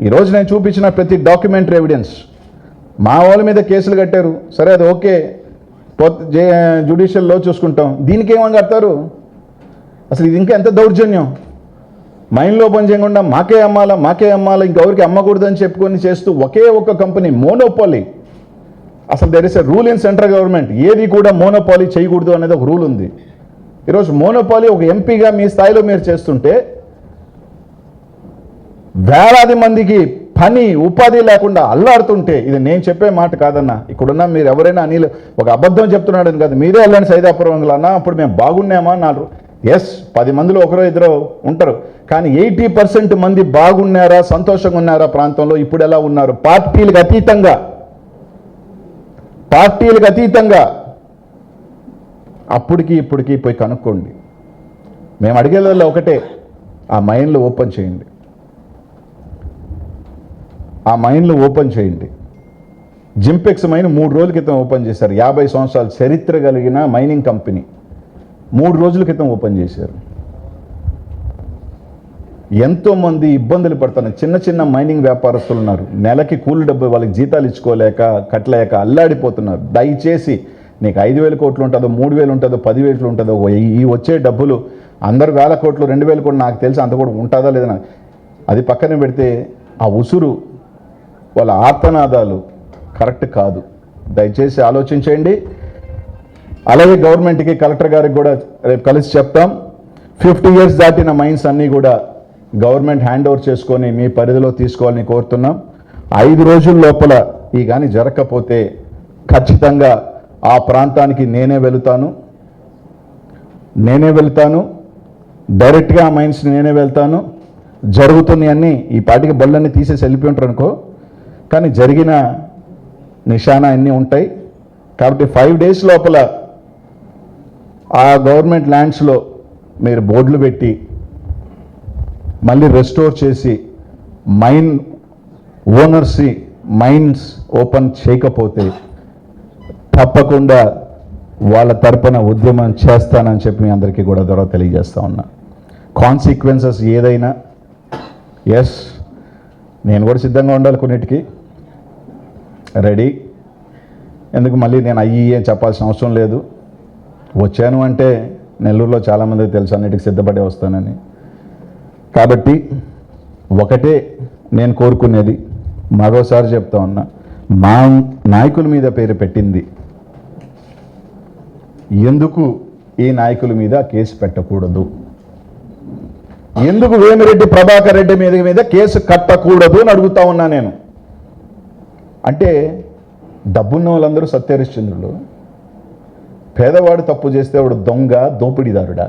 ఈరోజు నేను చూపించిన ప్రతి డాక్యుమెంటరీ ఎవిడెన్స్. మా వాళ్ళ మీద కేసులు కట్టారు, సరే అది ఓకే, జ్యుడిషియల్లో చూసుకుంటాం. దీనికి ఏమని కడతారు? అసలు ఇది ఇంకా ఎంత దౌర్జన్యం! మైండ్లో పని చేయకుండా మాకే అమ్మాలా ఇంకెవరికి అమ్మకూడదు అని చెప్పుకొని చేస్తూ ఒకే ఒక్క కంపెనీ మోనోపాలీ. అసలు there is a rule in central government, ఏది కూడా మోనోపాలీ చేయకూడదు అనేది ఒక రూల్ ఉంది. ఈరోజు మోనోపాలీ ఒక ఎంపీగా మీ స్థాయిలో మీరు చేస్తుంటే వేలాది మందికి పని ఉపాధి లేకుండా అల్లాడుతుంటే, ఇది నేను చెప్పే మాట కాదన్నా, ఇక్కడున్న మీరు ఎవరైనా అనిల్ ఒక అబద్ధం చెప్తున్నాడని కాదు, మీరే వెళ్ళండి సైదాపురం అన్నా, అప్పుడు మేము బాగున్నామా అన్నారు. ఎస్, 10 మందిలో ఒకరో ఇద్దరు ఉంటారు, కానీ 80% మంది బాగున్నారా, సంతోషంగా ఉన్నారా ప్రాంతంలో? ఇప్పుడు ఎలా ఉన్నారు? పార్టీలకు అతీతంగా అప్పటికి ఇప్పటికీ పోయి కనుక్కోండి. మేము అడిగేదల్లా ఒకటే, ఆ మైండ్లు ఓపెన్ చేయండి, జింపెక్స్ మైన్ 3 రోజుల క్రితం ఓపెన్ చేశారు. 50 సంవత్సరాల చరిత్ర కలిగిన మైనింగ్ కంపెనీ 3 రోజుల క్రితం ఓపెన్ చేశారు. ఎంతోమంది ఇబ్బందులు పడుతున్నారు. చిన్న మైనింగ్ వ్యాపారస్తులు ఉన్నారు, నెలకి కూలి డబ్బు వాళ్ళకి జీతాలు ఇచ్చుకోలేక కట్టలేక అల్లాడిపోతున్నారు. దయచేసి నీకు 5,000 కోట్లు ఉంటుందో, 3,000 ఉంటుందో, 10,000 ఉంటుందో, ఈ వచ్చే డబ్బులు అందరు 1,000 కోట్లు 2,000 కోట్లు నాకు తెలిసి అంత కూడా ఉంటుందా లేదా అది పక్కన పెడితే, ఆ ఉసురు వాళ్ళ ఆర్తనాదాలు కరెక్ట్ కాదు. దయచేసి ఆలోచించండి. అలాగే గవర్నమెంట్కి, కలెక్టర్ గారికి కూడా రేపు కలిసి చెప్తాం, 50 years దాటిన మైన్స్ అన్నీ కూడా గవర్నమెంట్ హ్యాండ్ ఓవర్ చేసుకొని మీ పరిధిలో తీసుకోవాలని కోరుతున్నాం. 5 రోజుల లోపల ఈ కానీ జరగకపోతే ఖచ్చితంగా ఆ ప్రాంతానికి నేనే వెళ్తాను, డైరెక్ట్గా ఆ మైన్స్ నేనే వెళ్తాను. జరుగుతున్నాయన్నీ ఈ పాటికి బళ్ళన్నీ తీసేసి వెళ్ళిపోయి ఉంటారు అనుకో, కానీ జరిగిన నిశానా అన్నీ ఉంటాయి. కాబట్టి 5 days లోపల ఆ గవర్నమెంట్ ల్యాండ్స్లో మీరు బోర్డులు పెట్టి మళ్ళీ రెస్టోర్ చేసి మైన్ ఓనర్స్ని మైన్స్ ఓపెన్ చేయకపోతే తప్పకుండా వాళ్ళ తరపున ఉద్యమం చేస్తానని చెప్పి మీ అందరికీ కూడా ద్వారా తెలియజేస్తా ఉన్నా. కాన్సిక్వెన్సెస్ ఏదైనా ఎస్ నేను కూడా సిద్ధంగా ఉండాలి, కొన్నిటికి రెడీ. ఎందుకు మళ్ళీ నేను అని చెప్పాల్సిన అవసరం లేదు. వచ్చాను అంటే నెల్లూరులో చాలామందికి తెలుసు అన్నిటికి సిద్ధపడే వస్తానని. కాబట్టి ఒకటే నేను కోరుకునేది, మరోసారి చెప్తా ఉన్నా, మా నాయకుల మీద పేరు పెట్టింది ఎందుకు ఈ నాయకుల మీద కేసు పెట్టకూడదు, ఎందుకు వేమిరెడ్డి ప్రభాకర్ రెడ్డి మీద కేసు కట్టకూడదు అని అడుగుతా ఉన్నా నేను. అంటే డబ్బున్న వాళ్ళందరూ సత్యహరిశ్చంద్రులు, పేదవాడు తప్పు చేస్తే వాడు దొంగ దోపిడీదారుడా?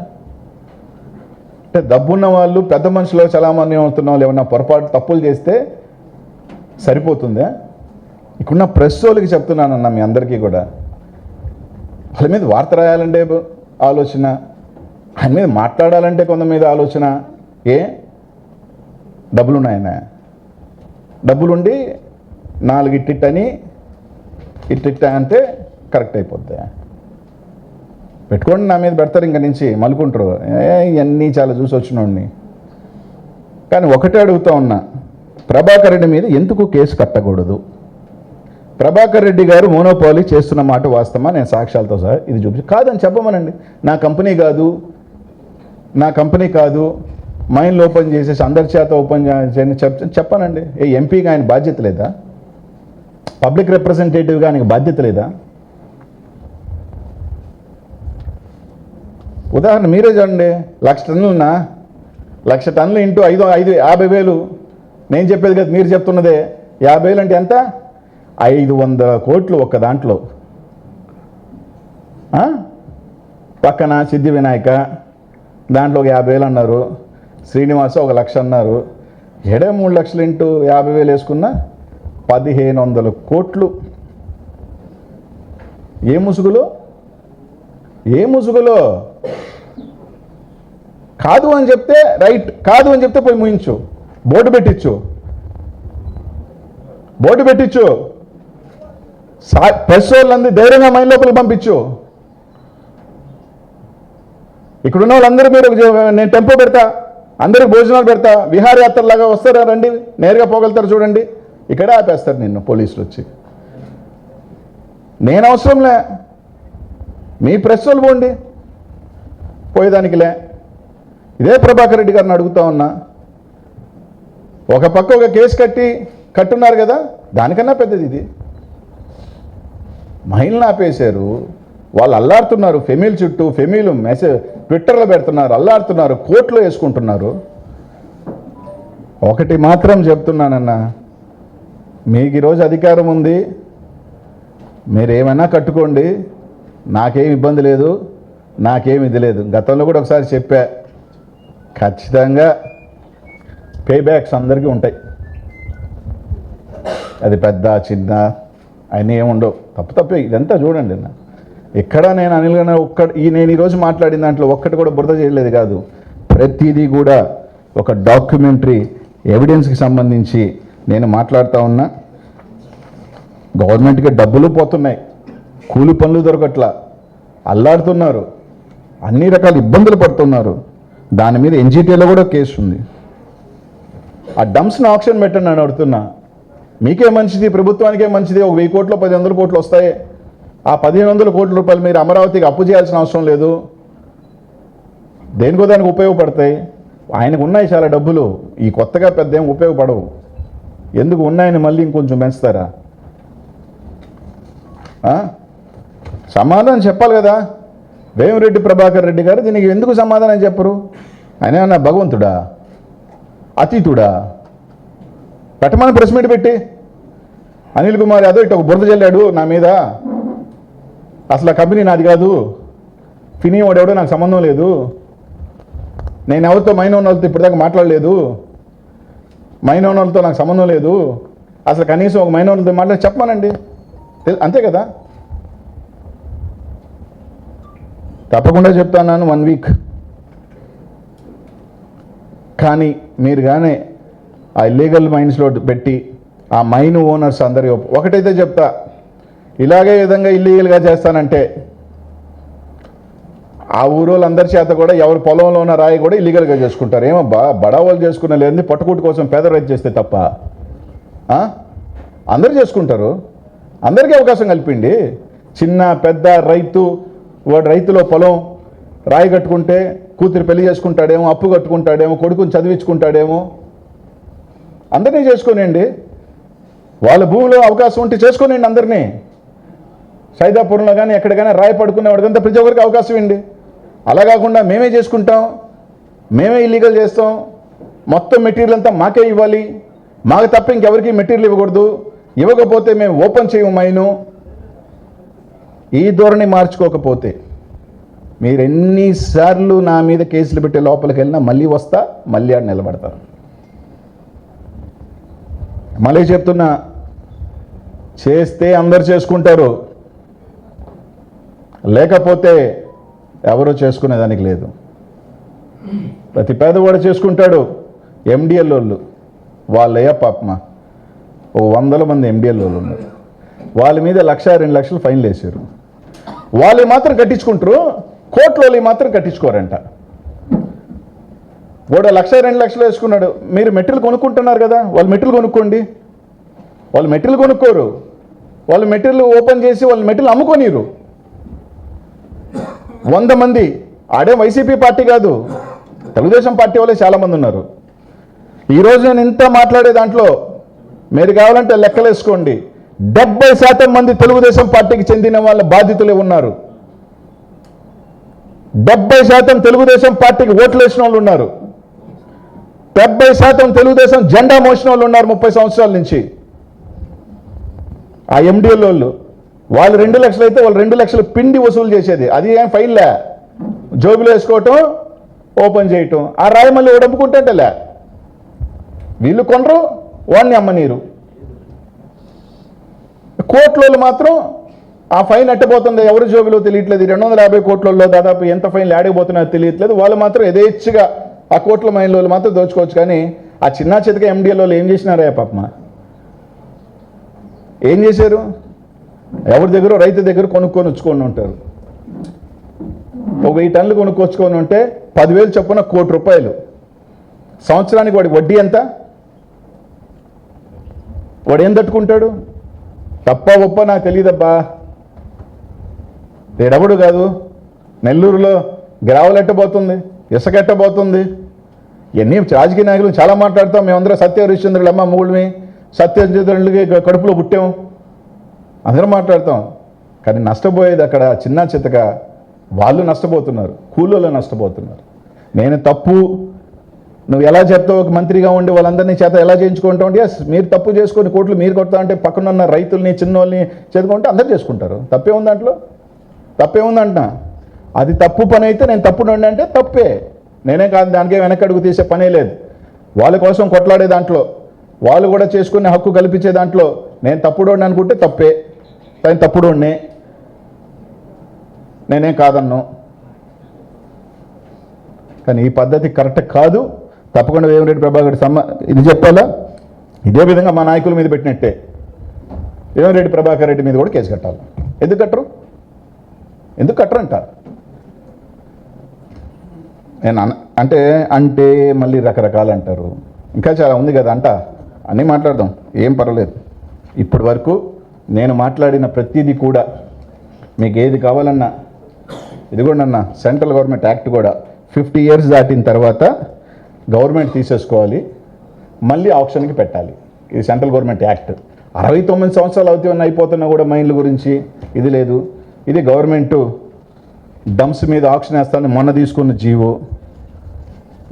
అంటే డబ్బున్న వాళ్ళు పెద్ద మనుషులు చలామణి అవుతున్న వాళ్ళు ఏమన్నా పొరపాటు తప్పులు చేస్తే సరిపోతుందా? ఇక్కడున్న ప్రెస్ వాళ్ళకి చెప్తున్నానన్నా మీ అందరికీ కూడా, వాళ్ళ మీద వార్త రాయాలంటే ఆలోచన, ఆయన మీద మాట్లాడాలంటే కొంత మీద ఆలోచన. ఏ డబ్బులున్నాయన, డబ్బులుండి 4 ఇట్టిట్టని ఇట్టిట్ట అంటే కరెక్ట్ అయిపోద్ది. పెట్టుకోండి, నా మీద పెడతారు, ఇంక నుంచి మలుకుంటారు. ఇవన్నీ చాలా చూసి వచ్చినోడిని. కానీ ఒకటే అడుగుతా ఉన్నా, ప్రభాకర్ రెడ్డి మీద ఎందుకు కేసు కట్టకూడదు? ప్రభాకర్ రెడ్డి గారు మోనోపాలీ చేస్తున్న మాట వాస్తవమా? నేను సాక్ష్యాలతో సహా ఇది చూపించి కాదని చెప్పమనండి. నా కంపెనీ కాదు, మైన్లు ఓపెన్ చేసేసి అందరి చేత ఓపెన్ చేయని చెప్పానండి. ఎంపీగా ఆయన బాధ్యత లేదా? పబ్లిక్ రిప్రజెంటేటివ్గా ఆయనకు బాధ్యత లేదా? ఉదాహరణ మీరే చూడండి, 1,00,000 టన్నులున్నా 1,00,000 టన్నులు ఇంటూ 50,000. నేను చెప్పేది కదా, మీరు చెప్తున్నదే. 50,000 అంటే ఎంత? 500 కోట్లు ఒక్క దాంట్లో. పక్కన సిద్ధి వినాయక దాంట్లో ఒక 50,000 అన్నారు, శ్రీనివాస 1,00,000 అన్నారు. 3 లక్షలు ఇంటూ 50,000 వేసుకున్నా 1,500 కోట్లు. ఏ ముసుగులో కాదు అని చెప్తే రైట్, కాదు అని చెప్తే పోయి ముయించు, బోర్డు పెట్టించు. ప్రెస్ వాళ్ళందరూ ధైర్యంగా మైన్ లోపలికి పంపించు. ఇక్కడున్న వాళ్ళందరూ మీరు నేను టెంపో పెడతా, అందరికి భోజనాలు పెడతా, విహారయాత్రలాగా వస్తారా, రండి, నేరుగా పోగలుగుతారు చూడండి. ఇక్కడే ఆపేస్తారు నిన్ను పోలీసులు వచ్చి. నేను అవసరంలే, మీ ప్రెస్ వాళ్ళు పోండి, పోయేదానికిలే. ఇదే ప్రభాకర్ రెడ్డి గారిని అడుగుతా ఉన్నా, ఒక పక్క ఒక కేసు కట్టున్నారు కదా, దానికన్నా పెద్దది ఇది. మహిళలు ఆపేశారు, వాళ్ళు అల్లాడుతున్నారు, ఫెమిల్ చుట్టూ ఫెమిల్ మెసేజ్ ట్విట్టర్లో పెడుతున్నారు, అల్లాడుతున్నారు, కోర్టులో వేసుకుంటున్నారు. ఒకటి మాత్రం చెప్తున్నానన్నా, మీకు ఈరోజు అధికారం ఉంది, మీరేమైనా కట్టుకోండి, నాకేం ఇబ్బంది లేదు, నాకేం ఇది లేదు. గతంలో కూడా ఒకసారి చెప్పా, ఖచ్చితంగా పే బ్యాక్స్ అందరికీ ఉంటాయి. అది పెద్ద చిన్న అయినా ఏముండవు, తప్పే. ఇదంతా చూడండి అన్న, ఎక్కడ నేను అనిల్ గారు నేను ఈరోజు మాట్లాడిన దాంట్లో ఒక్కటి కూడా బురద చేయలేదు కాదు. ప్రతిదీ కూడా ఒక డాక్యుమెంటరీ ఎవిడెన్స్కి సంబంధించి నేను మాట్లాడుతూ ఉన్నా. గవర్నమెంట్కి డబ్బులు పోతున్నాయి, కూలి పనులు దొరకట్లా, అల్లాడుతున్నారు, అన్ని రకాల ఇబ్బందులు పడుతున్నారు. దాని మీద ఎన్జిటీలో కూడా కేసు ఉంది. ఆ డంప్స్ని ఆప్షన్ పెట్టండి అని అడుగుతున్నా. మీకే మంచిది, ప్రభుత్వానికే మంచిది. ఒక 1000 కోట్లు 1,500 కోట్లు వస్తాయి. ఆ 1,500 కోట్ల రూపాయలు మీరు అమరావతికి అప్పు చేయాల్సిన అవసరం లేదు, దేనికో దానికి ఉపయోగపడతాయి. ఆయనకు ఉన్నాయి చాలా డబ్బులు, ఈ కొత్తగా పెద్ద ఏం ఉపయోగపడవు. ఎందుకు ఉన్నాయని మళ్ళీ ఇంకొంచెం పెంచుతారా? సమాధానం చెప్పాలి కదా. వేమిరెడ్డి ప్రభాకర్ రెడ్డి గారు దీనికి ఎందుకు సమాధానం చెప్పరు? ఆయన ఏమన్నా భగవంతుడా, అతీతుడా? పెట్టమని ప్రెస్ మీట్ పెట్టి, అనిల్ కుమార్ యాదవ్ ఇటు ఒక బురద చల్లాడు నా మీద, అసలు ఆ కంపెనీ నాది కాదు, ఫినీ వాడెవడో నాకు సంబంధం లేదు, నేను ఎవరితో మైనోన్ వాళ్ళతో ఇప్పటిదాకా మాట్లాడలేదు, మైనోన్ వాళ్ళతో నాకు సంబంధం లేదు, అసలు కనీసం ఒక మైనోన్ వాళ్ళతో మాట్లాడి చెప్పమనండి, అంతే కదా. తప్పకుండా చెప్తాను. 1 వీక్ కానీ మీరు కానీ ఆ ఇల్లీగల్ మైన్స్లో పెట్టి ఆ మైన్ ఓనర్స్ అందరి ఒకటైతే చెప్తా, ఇలాగే విధంగా ఇల్లీగల్గా చేస్తానంటే ఆ ఊరోళ్ళందరి చేత కూడా ఎవరి పొలంలో ఉన్న రాయి కూడా ఇల్లీగల్గా చేసుకుంటారు. ఏమబ్బా బడావాళ్ళు చేసుకున్న లేదని పొట్టకూటి కోసం పేద రైతు చేస్తే తప్ప అందరూ చేసుకుంటారు. అందరికీ అవకాశం కల్పిండి. చిన్న పెద్ద రైతు, వాడు రైతులో పొలం రాయి కట్టుకుంటే కూతురు పెళ్లి చేసుకుంటాడేమో, అప్పు కట్టుకుంటాడేమో, కొడుకుని చదివించుకుంటాడేమో, అందరినీ చేసుకోనండి. వాళ్ళ భూమిలో అవకాశం ఉంటే చేసుకోనండి అందరినీ. సైదాపురంలో కానీ ఎక్కడికైనా రాయి పడుకునేవాడికంతా ప్రతి ఒక్కరికి అవకాశం ఇవ్వండి. అలా కాకుండా మేమే చేసుకుంటాం, మేమే ఇల్లీగల్ చేస్తాం, మొత్తం మెటీరియల్ అంతా మాకే ఇవ్వాలి, మాకు తప్ప ఇంకెవరికి మెటీరియల్ ఇవ్వకూడదు, ఇవ్వకపోతే మేము ఓపెన్ చేయము మైను, ఈ ధోరణి మార్చుకోకపోతే మీరు ఎన్నిసార్లు నా మీద కేసులు పెట్టే లోపలికి వెళ్ళినా మళ్ళీ వస్తా, మళ్ళీ ఆడ నిలబడతారు. మళ్ళీ చెప్తున్నా, చేస్తే అందరు చేసుకుంటారు, లేకపోతే ఎవరో చేసుకునేదానికి లేదు. ప్రతి పేదవాడు చేసుకుంటాడు. ఎండిఎల్ వాళ్ళు వాళ్ళయ్యా పాపమా ఓ 100 మంది ఎండిఎల్ వాళ్ళు ఉన్నారు. వాళ్ళ మీద 1,00,000 2 లక్షలు ఫైన్లు వేసారు. వాళ్ళు మాత్రం కట్టించుకుంటారు, కోట్ల మాత్రం కట్టించుకోరంట. వాడు 1,00,000 2 లక్షలు వేసుకున్నాడు. మీరు మెటీరియల్ కొనుక్కుంటున్నారు కదా, వాళ్ళు మెటీరియల్ కొనుక్కోండి. వాళ్ళు మెటీరియల్ కొనుక్కోరు, వాళ్ళు మెటీరియల్ ఓపెన్ చేసి వాళ్ళు మెటీరియల్ అమ్ముకోనిరు. 100 మంది ఆడే వైసీపీ పార్టీ కాదు, తెలుగుదేశం పార్టీ వాళ్ళే చాలామంది ఉన్నారు. ఈరోజు నేను ఇంత మాట్లాడే దాంట్లో మీరు కావాలంటే లెక్కలేసుకోండి, 70% మంది తెలుగుదేశం పార్టీకి చెందిన వాళ్ళ బాధితులే ఉన్నారు. 70% తెలుగుదేశం పార్టీకి ఓట్లు వేసిన వాళ్ళు ఉన్నారు. 70% తెలుగుదేశం జెండా మోసిన వాళ్ళు ఉన్నారు 30 సంవత్సరాల నుంచి. ఆ ఎండిఎల్ వాళ్ళు 2 లక్షలు అయితే వాళ్ళు 2 లక్షలు పిండి వసూలు చేసేది. అది ఏం ఫైన్లే, జోబులు వేసుకోవటం, ఓపెన్ చేయటం. ఆ రాయి మళ్ళీ ఉడపుకుంటేలే, వీళ్ళు కొనరు, వాడిని అమ్మనీరు. కోట్లలో మాత్రం ఆ ఫైన్ అట్టబోతుంది, ఎవరి జోబులో తెలియట్లేదు. 250 కోట్లలో దాదాపు ఎంత ఫైన్లు ఆడిపోతున్నాయో తెలియట్లేదు. వాళ్ళు మాత్రం యథేచ్ఛగా ఆ కోట్ల మైన్లో మాత్రం దోచుకోవచ్చు. కానీ ఆ చిన్న చితక ఎండిఎల్ వాళ్ళు ఏం చేసినారా పాపమా? ఏం చేశారు? ఎవరి దగ్గర రైతు దగ్గర కొనుక్కొని వచ్చుకొని ఉంటారు. 1000 టన్నులు కొనుక్కొచ్చుకొని ఉంటే 10,000 చొప్పున ₹1 కోటి. సంవత్సరానికి వాడి వడ్డీ ఎంత? వాడు ఏం తట్టుకుంటాడు? తప్ప ఒప్ప నాకు తెలియదబ్బా, ఏడవడు కాదు. నెల్లూరులో గ్రావెల్ ఎట్టబోతుంది, ఇసుక ఎట్టబోతుంది. ఇవన్నీ రాజకీయ నాయకులు చాలా మాట్లాడతాం. మేమందరం సత్య హరిశ్చంద్రులు అమ్మ మూడుమి, సత్యచంద్రులకి కడుపులో పుట్టాం, అందరం మాట్లాడతాం. కానీ నష్టపోయేది అక్కడ చిన్న చితక వాళ్ళు నష్టపోతున్నారు, కూలీలు నష్టపోతున్నారు. నేను తప్పు, నువ్వు ఎలా చెప్తావు? ఒక మంత్రిగా ఉండి వాళ్ళందరినీ చేత ఎలా చేయించుకుంటావు అంటే, ఎస్ మీరు తప్పు చేసుకొని కోట్లు మీరు కొడతా అంటే పక్కనున్న రైతుల్ని చిన్నోళ్ళని చేతుకుంటే అందరు చేసుకుంటారు. తప్పే ఉంది దాంట్లో, తప్పే ఉందంట. అది తప్పు పని అయితే నేను తప్పుడు అంటే తప్పే, నేనే కాదు, దానికే వెనకడుగు తీసే పనే లేదు. వాళ్ళ కోసం కొట్లాడే దాంట్లో, వాళ్ళు కూడా చేసుకునే హక్కు కల్పించే దాంట్లో నేను తప్పుడు అనుకుంటే తప్పే, కానీ తప్పుడు నేనేం కాదన్ను. కానీ ఈ పద్ధతి కరెక్ట్ కాదు. తప్పకుండా వేమిరెడ్డి ప్రభాకర్ ఇది చెప్పాలా? ఇదే విధంగా మా నాయకుల మీద పెట్టినట్టే వేమిరెడ్డి ప్రభాకర్ రెడ్డి మీద కూడా కేసు కట్టాలి. ఎందుకు కట్టరు? ఎందుకు కట్టరంట? నేను అంటే మళ్ళీ రకరకాలు అంటారు. ఇంకా చాలా ఉంది కదా అంట, అన్నీ మాట్లాడదాం, ఏం పర్వాలేదు. ఇప్పటి వరకు నేను మాట్లాడిన ప్రతిదీ కూడా మీకు ఏది కావాలన్నా, ఇదిగోండి సెంట్రల్ గవర్నమెంట్ యాక్ట్ కూడా 50 ఇయర్స్ దాటిన తర్వాత గవర్నమెంట్ తీసేసుకోవాలి, మళ్ళీ ఆప్షన్కి పెట్టాలి. ఇది సెంట్రల్ గవర్నమెంట్ యాక్ట్. 69 సంవత్సరాలు అవుతాయని అయిపోతున్నా కూడా మైన్ల గురించి ఇది లేదు. ఇది గవర్నమెంటు డంప్స్ మీద ఆప్షన్ వేస్తానని మొన్న తీసుకున్న జీవో.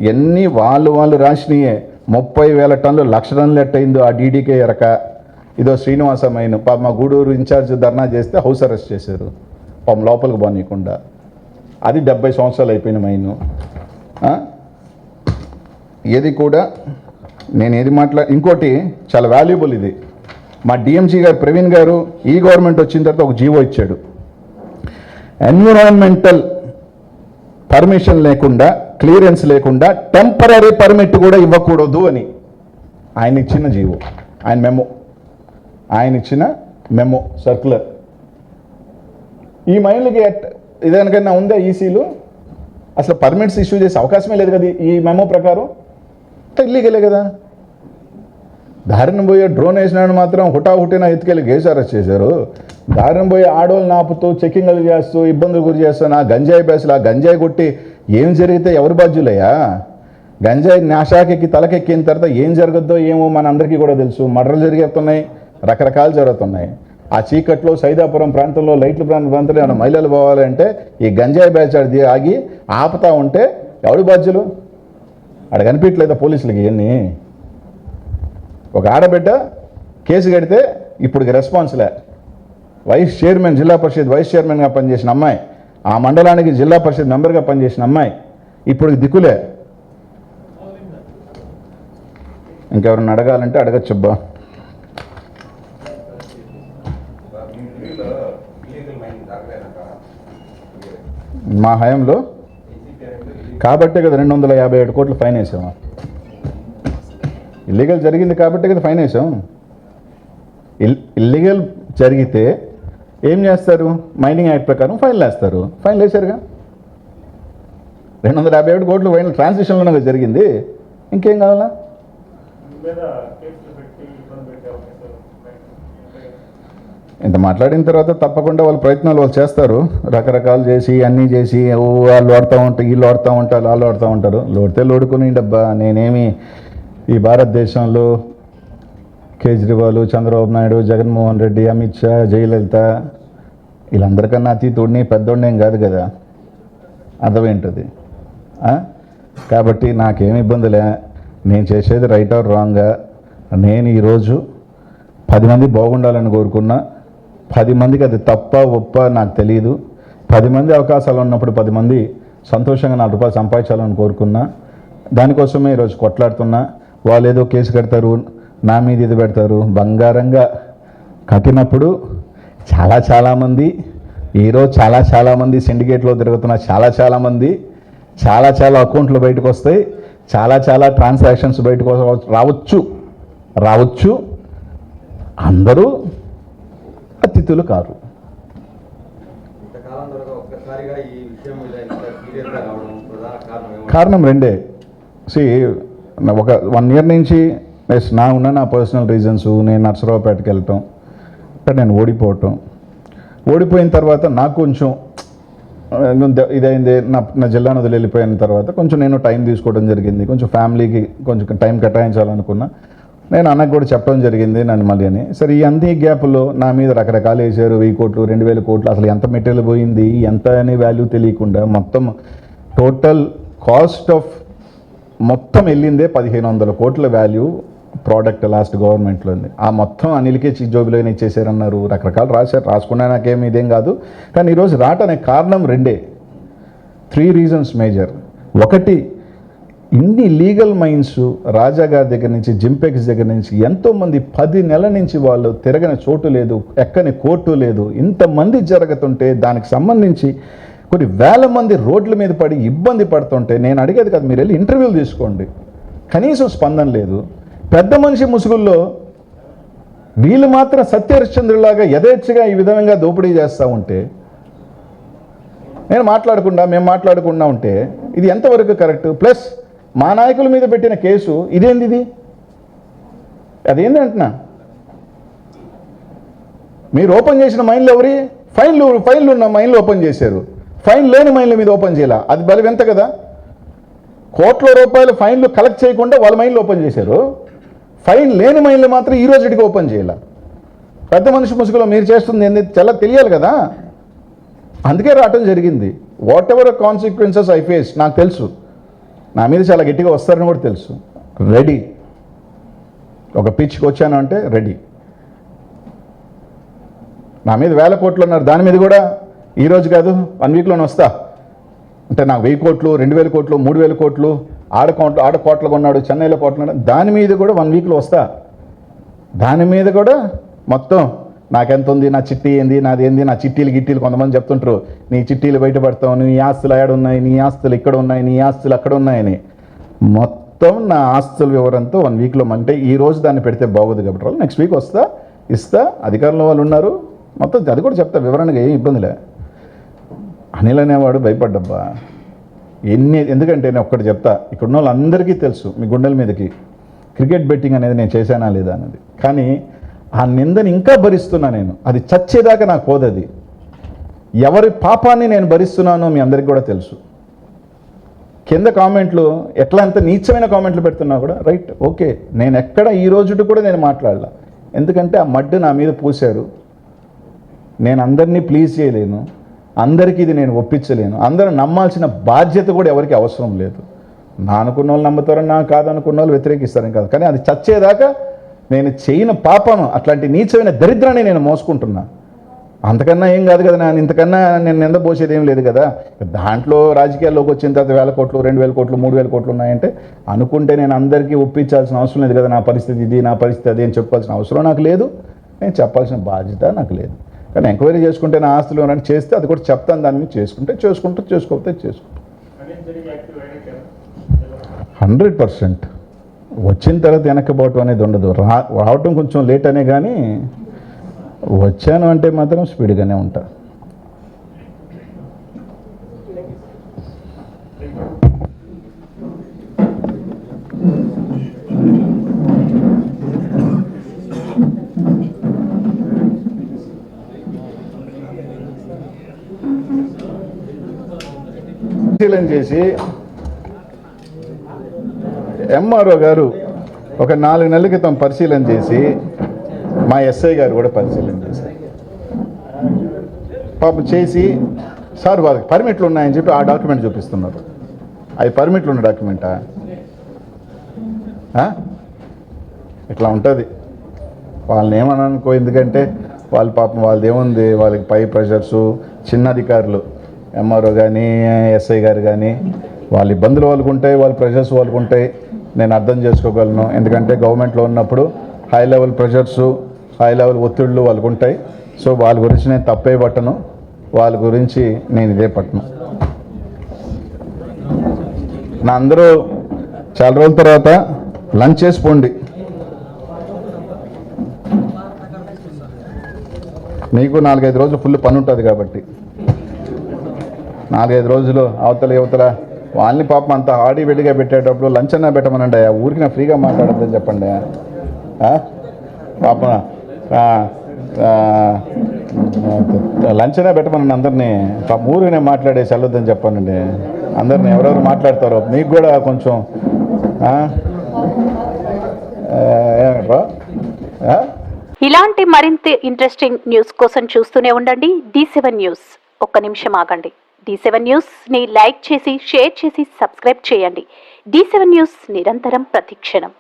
ఇవన్నీ వాళ్ళు రాసినయే. 30,000 టన్నులు 1,00,000 టన్నులు ఎట్టయిందో ఆ డీడీకే ఎరక. ఇదో శ్రీనివాస మైన్ పాప మా గూడూరు ఇన్ఛార్జ్ ధర్నా చేస్తే హౌస్ అరెస్ట్ చేశారు పాపం, లోపలికి బానీయకుండా. అది 70 సంవత్సరాలు అయిపోయిన మైను. ఏది కూడా నేను ఏది ఇంకోటి చాలా వాల్యుబుల్. ఇది మా డిఎంసీ గారు ప్రవీణ్ గారు ఈ గవర్నమెంట్ వచ్చిన తర్వాత ఒక జీవో ఇచ్చాడు. ఎన్విరాన్మెంటల్ పర్మిషన్ లేకుండా క్లియరెన్స్ లేకుండా టెంపరీ పర్మిట్ కూడా ఇవ్వకూడదు అని ఆయన ఇచ్చిన జీవో, ఆయన ఇచ్చిన మెమో సర్క్యులర్. ఈ మైళ్ళకి ఇదేనికైనా ఉందా ఈసీలు? అసలు పర్మిట్స్ ఇష్యూ చేసే అవకాశమే లేదు కదా ఈ మెమో ప్రకారం. ఇల్లీగలే కదా. దారిన పోయే డ్రోన్ వేసినాడు మాత్రం హుటాహుటిన ఎత్తుకెళ్ళి కేసు అరెస్ట్ చేశారు. దారిన పోయి ఆడోళ్ళని ఆపుతూ చెక్కింగ్లు చేస్తూ ఇబ్బందులు గురి చేస్తూ నా గంజాయి బేసులు ఆ గంజాయి కొట్టి ఏం జరిగితే ఎవరు బాధ్యులయ్యా? గంజాయి నాశాకెక్కి తలకెక్కిన తర్వాత ఏం జరగద్దో ఏమో మన అందరికీ కూడా తెలుసు. మర్రలు జరిగేస్తున్నాయి, రకరకాలు జరుగుతున్నాయి. ఆ చీకట్లో సైదాపురం ప్రాంతంలో లైట్ల ప్రాంతంలో ఏమైనా మహిళలు పోవాలంటే ఈ గంజాయి బ్యాచ్ ఆగి ఆపుతా ఉంటే ఎవడు బాధ్యులు? ఆడ కనిపించలేదా పోలీసులకి? ఇవన్నీ ఒక ఆడబిడ్డ కేసు కడితే ఇప్పటికి రెస్పాన్స్లే. వైస్ చైర్మన్, జిల్లా పరిషత్ వైస్ చైర్మన్గా పనిచేసిన అమ్మాయి, ఆ మండలానికి జిల్లా పరిషత్ మెంబర్గా పనిచేసిన అమ్మాయి ఇప్పుడు దిక్కులే. ఇంకెవరన్నా అడగాలంటే అడగచ్చబ్బా. మా హయాంలో కాబట్టే కదా 257 కోట్లు ఫైన్ వేసాము. ఇల్లీగల్ జరిగింది కాబట్టే కదా ఫైన్ వేసాం. ఇల్లీగల్ జరిగితే ఏం చేస్తారు? మైనింగ్ యాక్ట్ ప్రకారం ఫైన్లు వేస్తారు. ఫైన్లు వేశారుగా. 257 కోట్లు ఫైన్ ట్రాన్సిషన్లోనే జరిగింది. ఇంకేం కావాలా? ఇంత మాట్లాడిన తర్వాత తప్పకుండా వాళ్ళ ప్రయత్నాలు వాళ్ళు చేస్తారు. రకరకాలు చేసి అన్నీ చేసి వాళ్ళు ఆడుతూ ఉంటారు, వీళ్ళు ఆడుతూ ఉంటారు, వాళ్ళు ఆడుతూ ఉంటారు. లోడితే లోడుకుని డబ్బా. నేనేమి ఈ భారతదేశంలో కేజ్రీవాల్, చంద్రబాబు నాయుడు, జగన్మోహన్ రెడ్డి, అమిత్ షా, జయలలిత వీళ్ళందరికన్నా అతీతుడిని పెద్దోడిని ఏం కాదు కదా. అర్థమేంటది? కాబట్టి నాకేమి ఇబ్బందిలే. నేను చేసేది రైట్ ఆర్ రాంగా. నేను ఈరోజు 10 మంది బాగుండాలని కోరుకున్నా. 10 మందికి అది తప్ప ఒప్ప నాకు తెలియదు. 10 మంది అవకాశాలు ఉన్నప్పుడు 10 మంది సంతోషంగా 4 రూపాయలు సంపాదించాలని కోరుకున్నా. దానికోసమే ఈరోజు కొట్లాడుతున్నా. వాళ్ళు ఏదో కేసు కడతారు, నా మీద ఇది పెడతారు. బంగారంగా కట్టినప్పుడు చాలామంది ఈరోజు చాలామంది సిండికేట్లో తిరుగుతున్న చాలామంది చాలా అకౌంట్లు బయటకు వస్తాయి. చాలా ట్రాన్సాక్షన్స్ బయటకు రావచ్చు. అందరూ అతిథులు కారు. కారణం రెండే. ఒక 1 year నుంచి నా పర్సనల్ రీజన్స్. నేను నర్సరావుపేటకి వెళ్ళటం, ఇక్కడ నేను ఓడిపోయిన తర్వాత నాకు కొంచెం ఇదైంది. నా జిల్లాను వదిలి వెళ్ళిపోయిన తర్వాత కొంచెం నేను టైం తీసుకోవడం జరిగింది. కొంచెం ఫ్యామిలీకి కొంచెం టైం కేటాయించాలనుకున్నా. నేను అన్నకు కూడా చెప్పడం జరిగింది నన్ను మళ్ళీ అని. సరే ఈ అన్ని గ్యాప్లో నా మీద రకరకాలు వేసారు. 1000 కోట్లు, 2000 కోట్లు. అసలు ఎంత మెటీరియల్ పోయింది, ఎంత అనే వాల్యూ తెలియకుండా మొత్తం టోటల్ కాస్ట్ ఆఫ్ మొత్తం వెళ్ళిందే 1500 కోట్ల వాల్యూ ప్రోడక్ట్ లాస్ట్ గవర్నమెంట్లో ఉంది. ఆ మొత్తం అనిల్కే జోబిలోనే ఇచ్చేసారన్నారు. రకరకాలు రాసుకున్నా నాకేమి ఇదేం కాదు. కానీ ఈరోజు రావటానికి కారణం రెండే. 3 reasons మేజర్. ఒకటి, ఇన్ని లీగల్ మైన్స్ రాజాగారి దగ్గర నుంచి, జింపెక్స్ దగ్గర నుంచి ఎంతోమంది 10 నెలల నుంచి వాళ్ళు తిరగని చోటు లేదు, ఎక్కని కోర్టు లేదు. ఇంతమంది జరుగుతుంటే దానికి సంబంధించి కొన్ని వేల మంది రోడ్ల మీద పడి ఇబ్బంది పడుతుంటే నేను అడిగేది కాదు, మీరు వెళ్ళి ఇంటర్వ్యూలు తీసుకోండి. కనీసం స్పందన లేదు. పెద్ద మనిషి ముసుగుల్లో వీళ్ళు మాత్రం సత్యహరిశ్చంద్రులాగా యథేచ్ఛగా ఈ విధంగా దోపిడీ చేస్తూ ఉంటే మేము మాట్లాడకుండా ఉంటే ఇది ఎంతవరకు కరెక్ట్? ప్లస్ మా నాయకుల మీద పెట్టిన కేసు ఇదేంది? ఇది అదేంది అంటున్నా. మీరు ఓపెన్ చేసిన మైన్లు ఎవరి? ఫైన్లు ఉన్న మైన్లు ఓపెన్ చేశారు. ఫైన్ లేని మైన్ల మీద ఓపెన్ చేయాల. అది బలం ఎంత కదా. కోట్ల రూపాయలు ఫైన్లు కలెక్ట్ చేయకుండా వాళ్ళ మైన్లు ఓపెన్ చేశారు. ఫైన్ లేని మైన్లు మాత్రం ఈ రోజుకి ఓపెన్ చేయాల. పెద్ద మనిషి ముసుగులో మీరు చేస్తుంది ఏంది చాలా తెలియాలి కదా. అందుకే రావటం జరిగింది. What ever consequences I face నాకు తెలుసు. నా మీద చాలా గట్టిగా వస్తారని కూడా తెలుసు. రెడీ. ఒక పిచ్కి వచ్చాను అంటే రెడీ. నా మీద 1000 కోట్లు ఉన్నారు. దాని మీద కూడా ఈరోజు కాదు 1 weekలోనే వస్తా. అంటే నాకు 1000 కోట్లు, 2000 కోట్లు, 3000 కోట్లు ఆడ కోట్లు కొన్నాడు, చెన్నైలో కోట్లు కొన్నాడు. దాని మీద కూడా 1 weekలో వస్తా. దాని మీద కూడా మొత్తం నాకెంత ఉంది, నా చిట్టి ఏంది, నాది ఏంది, నా చిట్టీలు గిట్టీలు కొంతమంది చెప్తుంటారు, నీ చిట్టీలు బయటపడతావు, నీ ఆస్తులు ఆడ ఉన్నాయి, నీ ఆస్తులు ఇక్కడ ఉన్నాయి, నీ ఆస్తులు అక్కడ ఉన్నాయని. మొత్తం నా ఆస్తుల వివరంతో 1 వీక్లో, అంటే ఈ రోజు దాన్ని పెడితే బాగోదు కాబట్టి నెక్స్ట్ వీక్ ఇస్తా. అధికారంలో వాళ్ళు ఉన్నారు, మొత్తం అది కూడా చెప్తా వివరణగా, ఏం ఇబ్బందిలే. అనిల్ అనేవాడు భయపడ్డబ్బా ఎందుకంటే నేను ఒక్కటి చెప్తా, ఇక్కడ ఉన్న వాళ్ళందరికీ తెలుసు, మీ గుండెల మీదకి క్రికెట్ బెట్టింగ్ అనేది నేను చేశానా లేదా అనేది. కానీ ఆ నిందని ఇంకా భరిస్తున్నా నేను, అది చచ్చేదాకా నాకు పోదది. ఎవరి పాపాన్ని నేను భరిస్తున్నానో మీ అందరికీ కూడా తెలుసు. కింద కామెంట్లు ఎంత నీచమైన కామెంట్లు పెడుతున్నా కూడా రైట్, ఓకే, నేను ఎక్కడ ఈ రోజు కూడా నేను మాట్లాడలా. ఎందుకంటే ఆ మడ్డు నా మీద పూశారు. నేను అందరినీ ప్లీజ్ చేయలేను, అందరికీ ఇది నేను ఒప్పించలేను, అందరూ నమ్మాల్సిన బాధ్యత కూడా ఎవరికి అవసరం లేదు. నా అనుకున్న వాళ్ళు నమ్ముతారని, నా కాదనుకున్న వాళ్ళు వ్యతిరేకిస్తారని కాదు. కానీ అది చచ్చేదాకా నేను చేయని పాపను, అట్లాంటి నీచమైన దరిద్రాన్ని నేను మోసుకుంటున్నా. అంతకన్నా ఏం కాదు కదా, ఇంతకన్నా నేను నిందపోసేది ఏం లేదు కదా. దాంట్లో రాజకీయాల్లోకి వచ్చిన తర్వాత 1,000 కోట్లు, 2,000 కోట్లు, 3,000 కోట్లు ఉన్నాయంటే అనుకుంటే నేను అందరికీ ఒప్పించాల్సిన అవసరం లేదు కదా. నా పరిస్థితి ఇది, నా పరిస్థితి అది అని చెప్పాల్సిన అవసరం నాకు లేదు, నేను చెప్పాల్సిన బాధ్యత నాకు లేదు. కానీ ఎంక్వైరీ చేసుకుంటే నా ఆస్తులు ఏమైనా చేస్తే అది కూడా చెప్తాను, దాన్ని చేసుకోకపోతే చేసుకో. 100% వచ్చిన తర్వాత వెనక్కిపోవటం అనేది ఉండదు. రావటం కొంచెం లేట్ అనే కానీ వచ్చాను అంటే మాత్రం స్పీడ్గానే ఉంటా. పరిశీలన చేసి ఎంఆర్ఓ గారు ఒక 4 నెలల క్రితం పరిశీలన చేసి, మా ఎస్ఐ గారు కూడా పరిశీలన చేశారు. పాపం చేసి, సార్ వాళ్ళకి పర్మిట్లు ఉన్నాయని చెప్పి ఆ డాక్యుమెంట్ చూపిస్తున్నారు. అవి పర్మిట్లు ఉన్న డాక్యుమెంటా? ఇట్లా ఉంటుంది. వాళ్ళని ఏమని అనుకో, ఎందుకంటే వాళ్ళ పాపం వాళ్ళది ఏముంది, వాళ్ళకి పై ప్రెషర్సు, చిన్న అధికారులు ఎంఆర్ఓ కానీ ఎస్ఐ గారు కానీ, వాళ్ళ ఇబ్బందులు వాళ్ళకు ఉంటాయి, వాళ్ళ ప్రెషర్స్ వాళ్ళకు ఉంటాయి. నేను అర్థం చేసుకోగలను, ఎందుకంటే గవర్నమెంట్లో ఉన్నప్పుడు high level pressures, high level ఒత్తిళ్ళు వాళ్ళకు ఉంటాయి. సో వాళ్ళ గురించి నేను తప్పే పట్టను, వాళ్ళ గురించి నేను ఇదే పట్టను. నా అందరూ చాలా రోజుల తర్వాత లంచ్ చేసుకోండి. మీకు 4-5 రోజులు ఫుల్ పని ఉంటుంది కాబట్టి 4-5 రోజులు అవతల యువతల వాళ్ళని పాపం అంత హాడీ వెడిగా పెట్టేటప్పుడు లంచ్ అన్నా పెట్టమనండి. ఊరికి నా ఫ్రీగా మాట్లాడద్దని చెప్పండి. పాపం లంచ్ అయినా పెట్టమనండి అందరినీ. పాపం ఊరికి నేను మాట్లాడేసి వెళ్ళొద్దని చెప్పానండి అందరినీ. ఎవరెవరు మాట్లాడతారో మీకు కూడా కొంచెం ఇలాంటి మరింత ఇంట్రెస్టింగ్ న్యూస్ కోసం చూస్తూనే ఉండండి D7 న్యూస్. ఒక్క నిమిషం ఆగండి. D7 న్యూస్ ని లైక్ చేసి, షేర్ చేసి, సబ్స్క్రైబ్ చేయండి. D7 న్యూస్ నిరంతరం ప్రతిక్షణం.